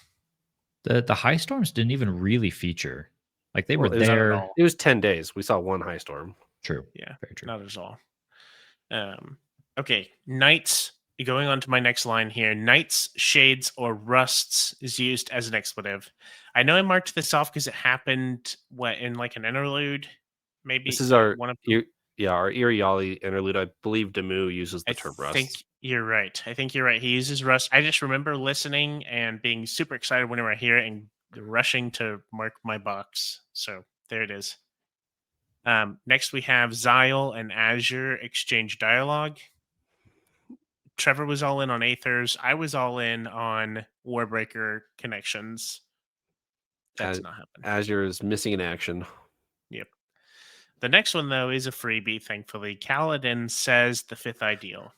The high storms didn't even really feature. Like they were Well, it was- Not at there. all. It was 10 days. We saw one high storm. True. Yeah, Very true. not at all. Okay, knights. Going on to my next line here. Knights, shades, or rusts is used as an expletive. I know I marked this off because it happened in like an interlude, maybe. This is our one of our Iriali interlude. I believe Demu uses the I term think rust. you're right. I think you're right. He uses rust. I just remember listening and being super excited whenever I hear it and rushing to mark my box. So there it is. Next, we have Xyle and Azure exchange dialogue. Trevor was all in on Aethers. I was all in on Warbreaker connections. That did not happen. Azure is missing in action. Yep. The next one, though, is a freebie, thankfully. Kaladin says the fifth ideal.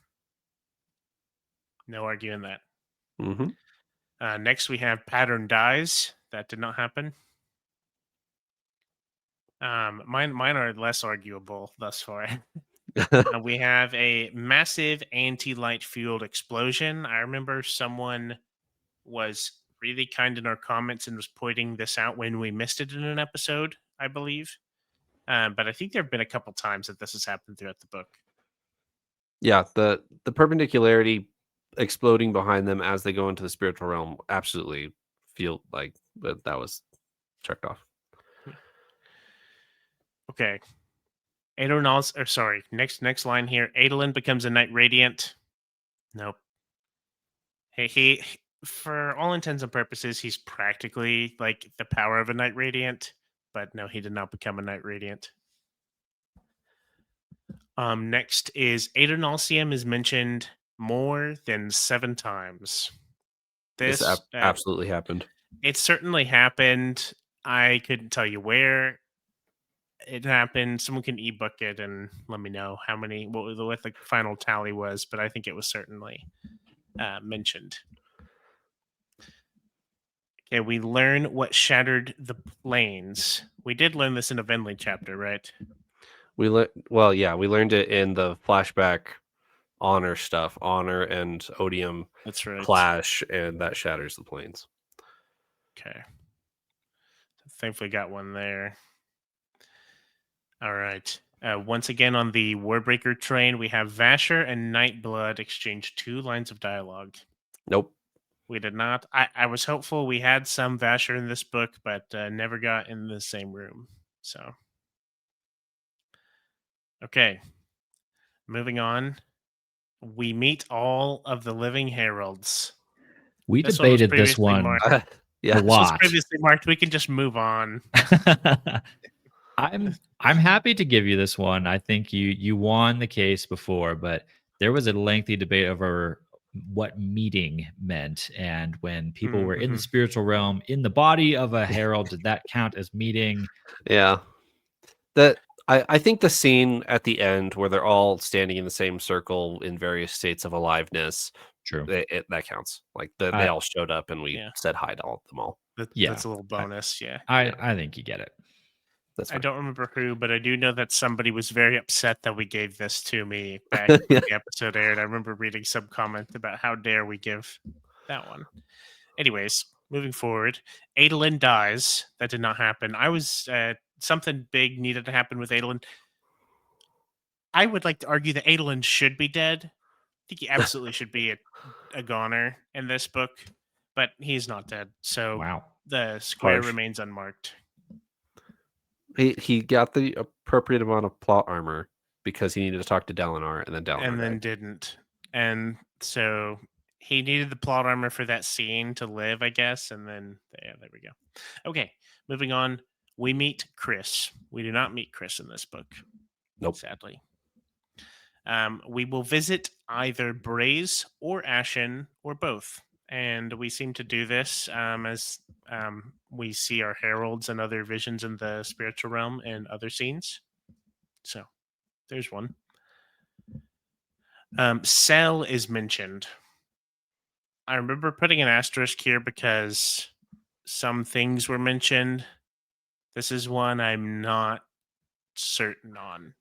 No arguing that. Mm-hmm. Next, we have Pattern Dies. That did not happen. Mine are less arguable thus far. We have a massive anti-light fueled explosion. I remember someone was really kind in our comments and was pointing this out when we missed it in an episode, I believe. But I think there have been a couple times that this has happened throughout the book. Yeah, the perpendicularity exploding behind them as they go into the spiritual realm absolutely feel like that was checked off. Okay. Next line here. Adolin becomes a Knight Radiant. Nope. He, for all intents and purposes, he's practically like the power of a Knight Radiant, but no, he did not become a Knight Radiant. Next is Adonalcium is mentioned more than 7 times. This absolutely happened. It certainly happened. I couldn't tell you where it happened. Someone can ebook it and let me know what the final tally was, but I think it was certainly mentioned. Okay, we learn what shattered the planes. We did learn this in a Venli chapter, right? We learned it in the flashback honor stuff, honor and odium That's right. clash, and that shatters the planes. Okay. Thankfully got one there. All right. Once again on the Warbreaker train, we have Vasher and Nightblood exchange 2 lines of dialogue. Nope. We did not. I was hopeful we had some Vasher in this book, but never got in the same room. So, okay. Moving on. We meet all of the living heralds. We This debated this previously one marked. Yeah. a This was lot. previously marked. We can just move on. I'm happy to give you this one. I think you won the case before, but there was a lengthy debate over what meeting meant, and when people were in the spiritual realm in the body of a herald, did that count as meeting? Yeah. I think the scene at the end where they're all standing in the same circle in various states of aliveness, True. that counts. Like they all showed up and we said hi to them all. That's a little bonus. I think you get it. That's I fine. don't remember who, but I do know that somebody was very upset that we gave this to me back when the episode aired. I remember reading some comment about how dare we give that one. Anyways, moving forward, Adolin dies. That did not happen. I was something big needed to happen with Adolin. I would like to argue that Adolin should be dead. I think he absolutely should be a goner in this book, but he's not dead. So Wow. the square Harsh. remains unmarked. He got the appropriate amount of plot armor because he needed to talk to Dalinar, and then Dalinar died. Didn't. And so he needed the plot armor for that scene to live, I guess. And then there we go. Okay, moving on. We meet Chris. We do not meet Chris in this book. Nope. Sadly. We will visit either Braze or Ashen or both. And we seem to do this as we see our heralds and other visions in the spiritual realm and other scenes. So there's one. Cell is mentioned. I remember putting an asterisk here because some things were mentioned. This is one I'm not certain on.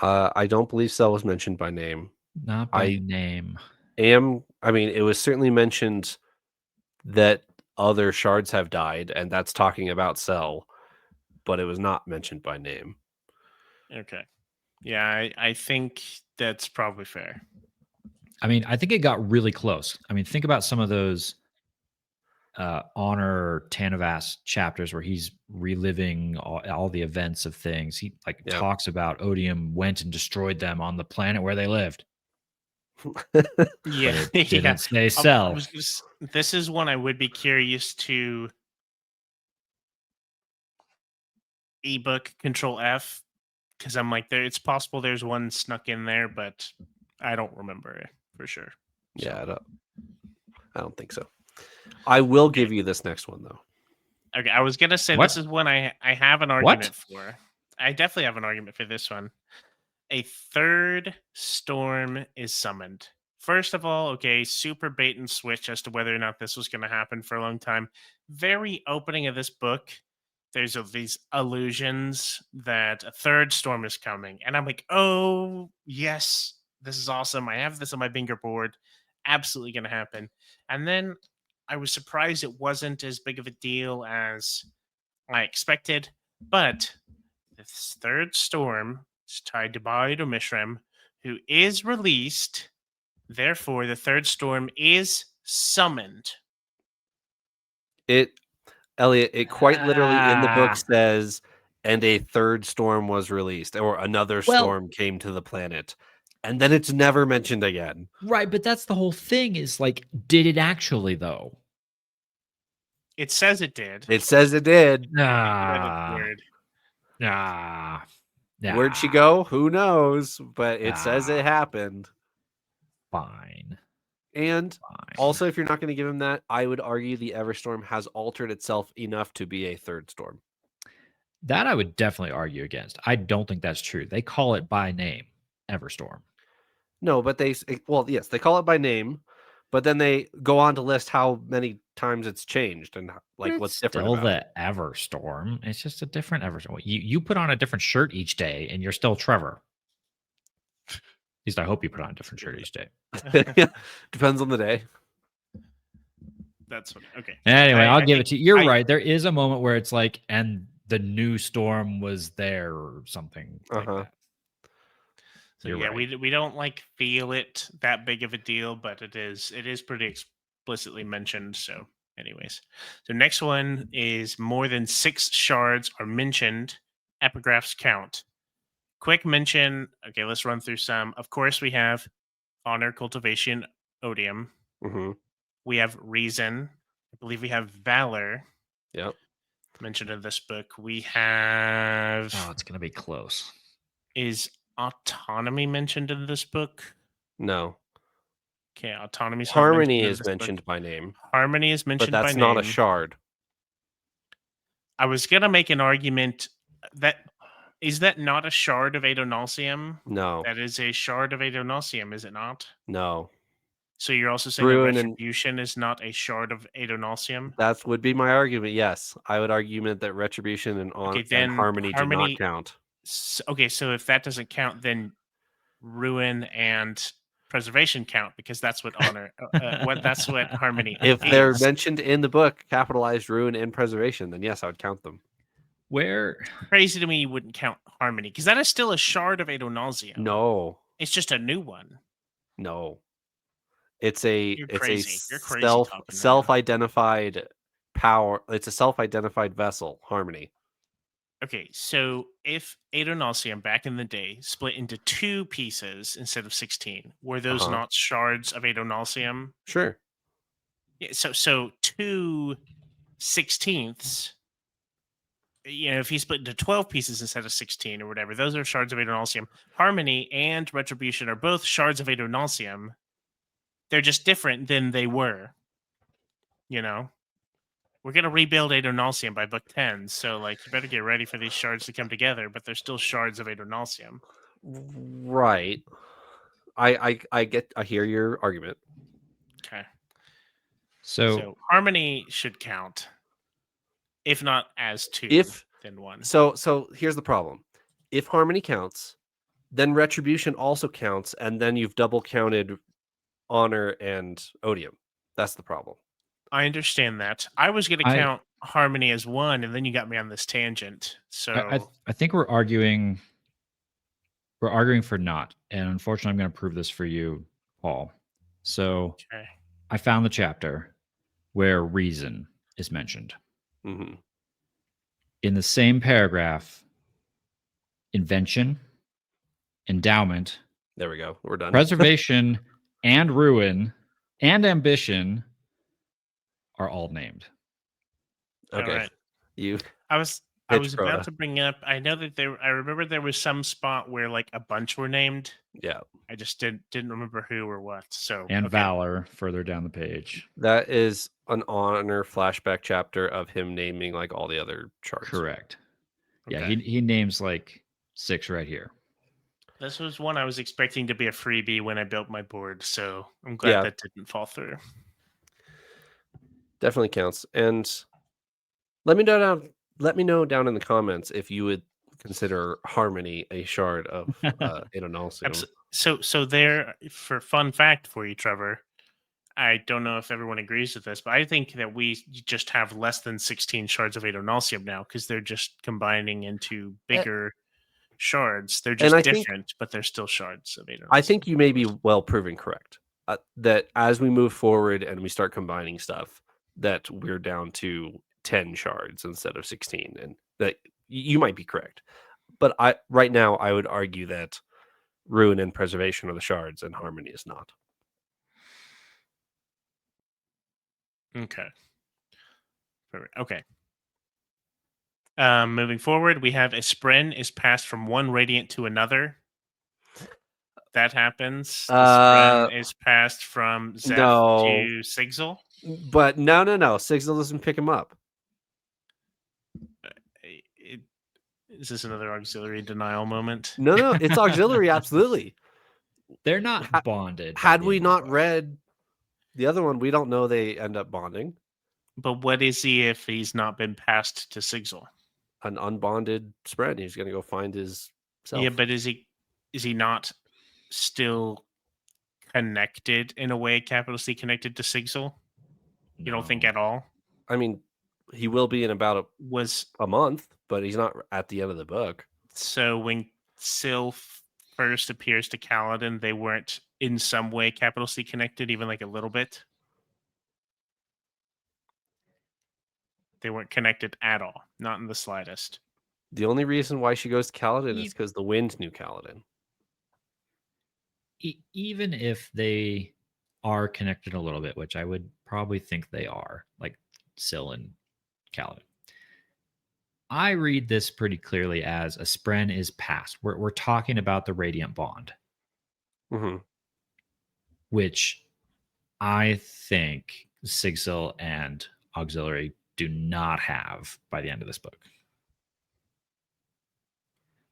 I don't believe Cell was mentioned by name. Not by name. I mean, it was certainly mentioned that other shards have died, and that's talking about Cell, but it was not mentioned by name. Okay. Yeah, I think that's probably fair. I mean, I think it got really close. I mean, think about some of those Honor Tanavas chapters where he's reliving all the events of things. He like Yeah. talks about Odium went and destroyed them on the planet where they lived. Yeah, But it didn't yeah. say I Cell. was just, this is one I would be curious to ebook Control F, because I'm like, there. It's possible there's one snuck in there, but I don't remember it for sure. Yeah, So, I don't think so. I will Okay. give you this next one though. okay, I was gonna say What? this is one I have an argument for. I definitely have an argument for this one. A third storm is summoned. First of all, okay, super bait and switch as to whether or not this was going to happen for a long time. Very opening of this book, there's these allusions that a third storm is coming. And I'm like, oh, yes, this is awesome. I have this on my bingo board. Absolutely going to happen. And then I was surprised it wasn't as big of a deal as I expected. But this third storm is tied to Baido Mishram, who is released. Therefore, the third storm is summoned. Elliot, it quite literally in the book Ah. says, and a third storm was released, or another Well- storm came to the planet. And then it's never mentioned again. Right, but that's the whole thing is like, did it actually though? It says it did. It says it did. That it's Nah. weird. Nah. Nah. Where'd she go? Who knows? But it says it Ah. happened. Fine. And Fine. also, if you're not going to give him that, I would argue the Everstorm has altered itself enough to be a third storm. That I would definitely argue against. I don't think that's true. They call it by name, Everstorm. No, but well, yes, they call it by name, but then they go on to list how many times it's changed and like But what's it's different still about it. the Everstorm. It's just a different Everstorm. You put on a different shirt each day, and you're still Trevor. At least I hope you put on a different shirt each day. Depends on the day. That's what. Okay. Anyway, I'll give think it to you. You're I- right. There is a moment where it's like, and the new storm was there or something like Uh-huh. that. So You're yeah, right. we don't like feel it that big of a deal, but it is pretty explicitly mentioned. So, anyways, so next one is more than 6 shards are mentioned. Epigraphs count. Quick mention. Okay, let's run through some. Of course, we have honor, cultivation, odium. Mm-hmm. We have reason. I believe we have valor Yep. mentioned in this book. We have Oh, it's gonna be close. is autonomy mentioned in this book. No. Okay, autonomy is Harmony not is mentioned by name, Harmony is but mentioned by that's name. not a shard. I was gonna make an argument that is that not a shard of Adonalsium? No. That is a shard of Adonalsium, is it not? No. So you're also saying Ruin that and- Retribution is not a shard of Adonalsium? That would be my argument. Yes, I would argue that Retribution and Okay, and then Harmony do not count. Okay, so if that doesn't count, then Ruin and Preservation count because that's what honor. That's what Harmony. If they're is. mentioned in the book, capitalized Ruin and Preservation, then yes, I would count them. Where Crazy to me, you wouldn't count Harmony because that is still a shard of Adonalsium. No, It's just a new one. no. It's a You're it's crazy. a You're crazy talking right now. self-identified power. It's a self-identified vessel, Harmony. Okay, so if Adonalsium back in the day split into 2 pieces instead of 16, were those Uh-huh. not shards of Adonalsium? Sure. Yeah, so 2 16ths, if he split into 12 pieces instead of 16 or whatever, those are shards of Adonalsium. Harmony and Retribution are both shards of Adonalsium. They're just different than they were. We're going to rebuild Adonalsium by book 10, so you better get ready for these shards to come together, but they're still shards of Adonalsium. Right. I hear your argument. Okay. so Harmony should count. If not as 2, then 1. So here's the problem. If Harmony counts, then Retribution also counts, and then you've double counted honor and odium. That's the problem. I understand that. I was going to I- count harmony as one, and then you got me on this tangent. So I think we're arguing for not, and unfortunately I'm going to prove this for you, Paul. So okay. I found the chapter where reason is mentioned. Hmm. In the same paragraph, invention, endowment, There we go. We're done. preservation, and ruin, and ambition are all named. Okay. All right. You I was Pitch about Crota. to bring up. I know that I remember there was some spot where like a bunch were named. Yeah. I just didn't remember who or what. So And okay. valor further down the page. That is an honor flashback chapter of him naming like all the other charts. Correct. Yeah, Okay. he names like 6 right here. This was one I was expecting to be a freebie when I built my board, so I'm glad Yeah. that didn't fall through. Definitely counts. And let me know down in the comments if you would consider harmony a shard of Adonalsium. So there, for fun fact for you, Trevor, I don't know if everyone agrees with this, but I think that we just have less than 16 shards of Adonalsium now because they're just combining into bigger shards. They're just I think- different, but they're still shards of Adonalsium. I think you may be well proven correct. That as we move forward and we start combining stuff, that we're down to 10 shards instead of 16, and that you might be correct. But right now I would argue that ruin and preservation are the shards and harmony is not. Okay. Okay. Moving forward, we have a Spren is passed from one radiant to another. That happens. The Spren is passed from Zeph to Sigil. But no. Sigil doesn't pick him up. Is this another auxiliary denial moment? No, it's auxiliary, absolutely. They're not bonded. by Had the we end of the not book. read the other one, we don't know they end up bonding. But what is he if he's not been passed to Sigil? An unbonded spread. He's going to go find his self. Yeah, but is he not still connected in a way, capital C connected to Sigil? You don't think No. at all? I mean, he will be in about Was a month, but he's not at the end of the book. so when Syl first appears to Kaladin, they weren't in some way capital C connected, even like a little bit? They weren't connected at all, not in the slightest. The only reason why she goes to Kaladin is because the wind knew Kaladin. Even if they are connected a little bit, which I would probably think they are, like Syl and Kaladin, I read this pretty clearly as a Spren is passed. We're talking about the Radiant Bond, Mm-hmm. which I think Sigil and Auxiliary do not have by the end of this book.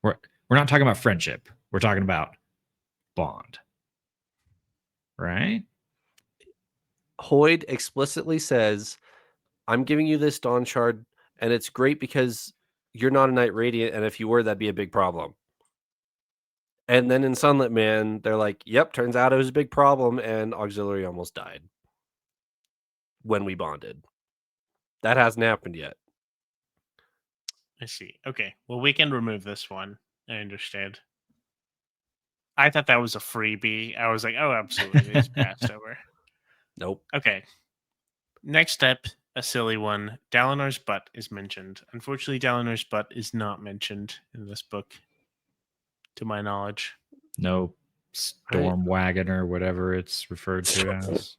We're not talking about friendship. We're talking about bond. Right? Hoyd explicitly says, I'm giving you this Dawn Shard, and it's great because you're not a Knight Radiant, and if you were, that'd be a big problem. And then in Sunlit Man, they're like, yep, turns out it was a big problem, and Auxiliary almost died when we bonded. That hasn't happened yet. I see. Okay. Well, we can remove this one. I understand. I thought that was a freebie. I was like, oh, absolutely. It's passed over. Nope. Okay. Next up, a silly one. Dalinar's butt is mentioned. Unfortunately, Dalinar's butt is not mentioned in this book, to my knowledge. No storm wagon or whatever it's referred to as.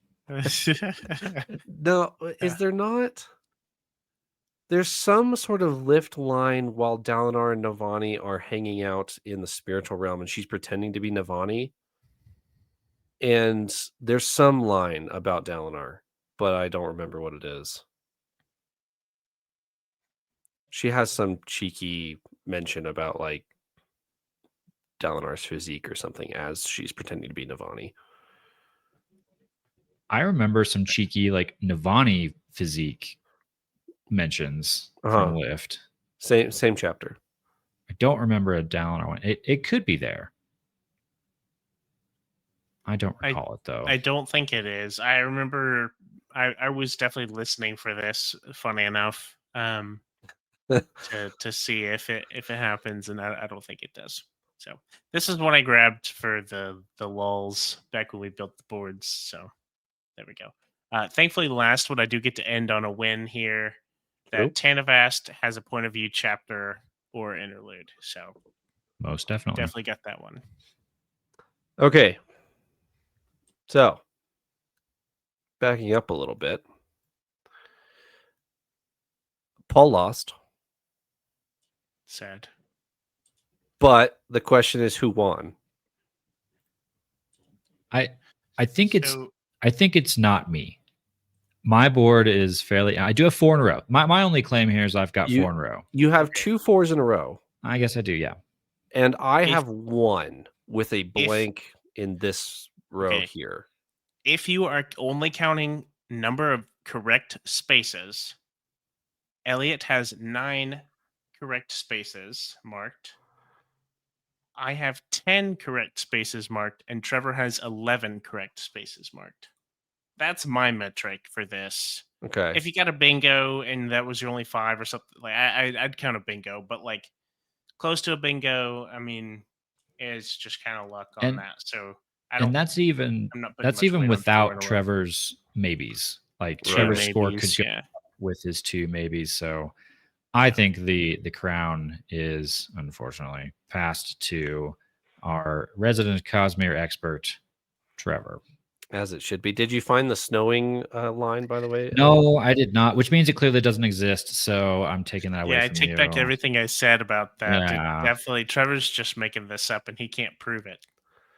No, is there not? There's some sort of lift line while Dalinar and Navani are hanging out in the spiritual realm, and she's pretending to be Navani. And there's some line about Dalinar, but I don't remember what it is. She has some cheeky mention about like Dalinar's physique or something as she's pretending to be Navani. I remember some cheeky like Navani physique mentions from Lift. Same chapter. I don't remember a Dalinar one. It could be there. I don't recall it though. I don't think it is. I remember I was definitely listening for this, funny enough, to see if it happens, and I don't think it does. So this is what I grabbed for the lulls back when we built the boards. So there we go. Thankfully, the last one I do get to end on a win here. That Tanavast has a point of view chapter or interlude. So Most definitely. definitely got that one. Okay. So, backing up a little bit. Paul lost, Sad. but the question is who won? I think it's not me. My board is fairly. I do have 4 in a row. My only claim here is I've got 4 in a row. You have 2 4s in a row. I guess I do, yeah. And I have 1 with a blank in this row here. If you are only counting number of correct spaces, Elliot has 9 correct spaces marked. I have 10 correct spaces marked, and Trevor has 11 correct spaces marked. That's my metric for this. Okay. If you got a bingo and that was your only 5 or something, like I'd count a bingo, but like close to a bingo, I mean, it's just kind of luck on that. So that's even without Trevor's maybes. Like Trevor's score could go with his 2 maybes. So I think the crown is unfortunately passed to our resident Cosmere expert, Trevor. As it should be. Did you find the snowing line, by the way? No, I did not, which means it clearly doesn't exist. So I'm taking that away from you. Yeah, I take back everything I said about that. Yeah. Definitely, Trevor's just making this up, and he can't prove it.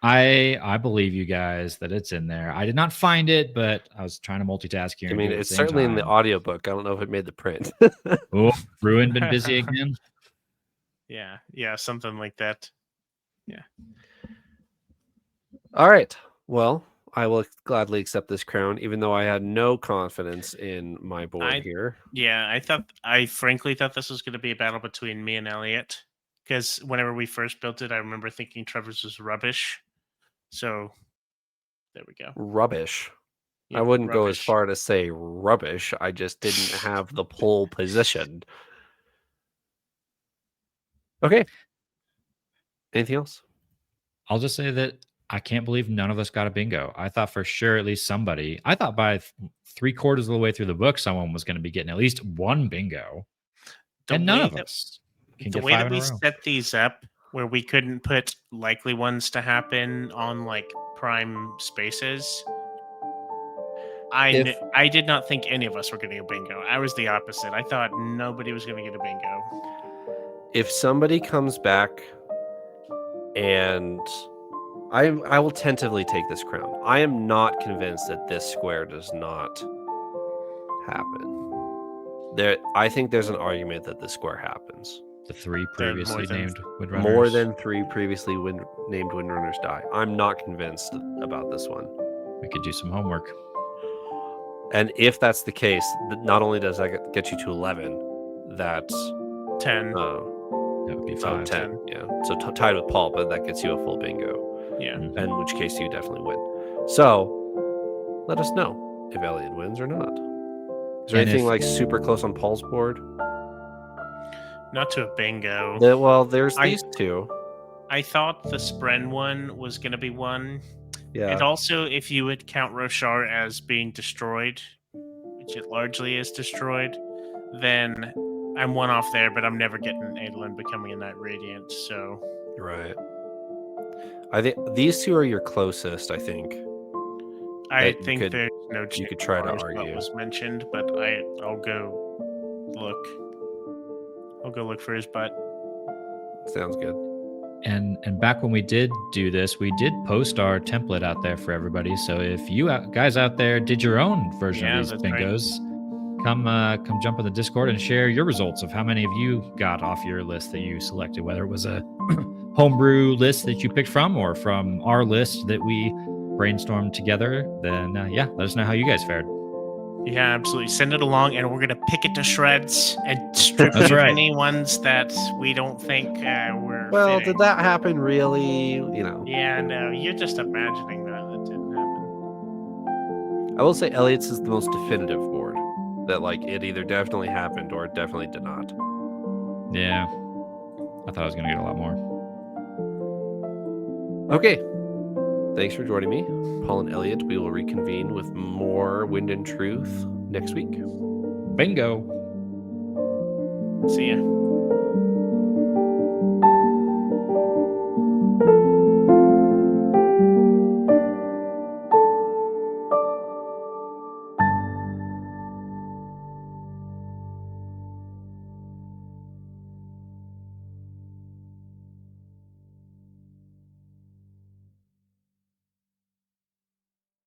I believe you guys that it's in there. I did not find it, but I was trying to multitask here. I mean, it's certainly in the audiobook. I don't know if it made the print. Oh, Ruin been busy again? Yeah, something like that. Yeah. All right. Well, I will gladly accept this crown, even though I had no confidence in my board here. Yeah, I frankly thought this was going to be a battle between me and Elliot, because whenever we first built it, I remember thinking Trevor's was rubbish. So there we go. Rubbish. Yeah, I wouldn't go as far to say rubbish. I just didn't have the pole positioned. Okay. Anything else? I'll just say that I can't believe none of us got a bingo. I thought for sure at least somebody. I thought by 3/4 of the way through the book, someone was going to be getting at least 1 bingo. And none of us can get 5 in a row. The way that we set these up, where we couldn't put likely ones to happen on like prime spaces, I did not think any of us were getting a bingo. I was the opposite. I thought nobody was going to get a bingo. If somebody comes back and I will tentatively take this crown. I am not convinced that this square does not happen. I think there's an argument that this square happens. The 3 previously named Windrunners. More than 3 previously named Windrunners die. I'm not convinced about this one. We could do some homework. And if that's the case, not only does that get you to 11, that's 10. That would be 5. 10. Yeah. So tied with Paul, but that gets you a full bingo. Yeah. In which case you definitely win. So let us know if Elliot wins or not. Is there anything like super close on Paul's board? Not to a bingo. Well, there's these 2. I thought the Spren one was going to be 1. Yeah. And also, if you would count Roshar as being destroyed, which it largely is destroyed, then I'm 1 off there, but I'm never getting Adolin becoming a Knight Radiant, so... Right. I think these 2 are your closest, I think. I think there's no chance you could try to argue. What was mentioned, but I'll go look. I'll go look for his butt. Sounds good. And back when we did do this, we did post our template out there for everybody. So if you guys out there did your own version of these bingos, come jump in the Discord and share your results of how many of you got off your list that you selected, whether it was a homebrew list that you picked from or from our list that we brainstormed together. Then let us know how you guys fared. Yeah, absolutely. Send it along, and we're gonna pick it to shreds and strip any ones that we don't think were. Well, fitting. Did that happen really? Yeah, no, you're just imagining that. I will say Elliot's is the most definitive board. That like it either definitely happened or it definitely did not. Yeah. I thought I was going to get a lot more. Okay. Thanks for joining me, Paul and Elliot. We will reconvene with more Wind and Truth next week. Bingo. See ya.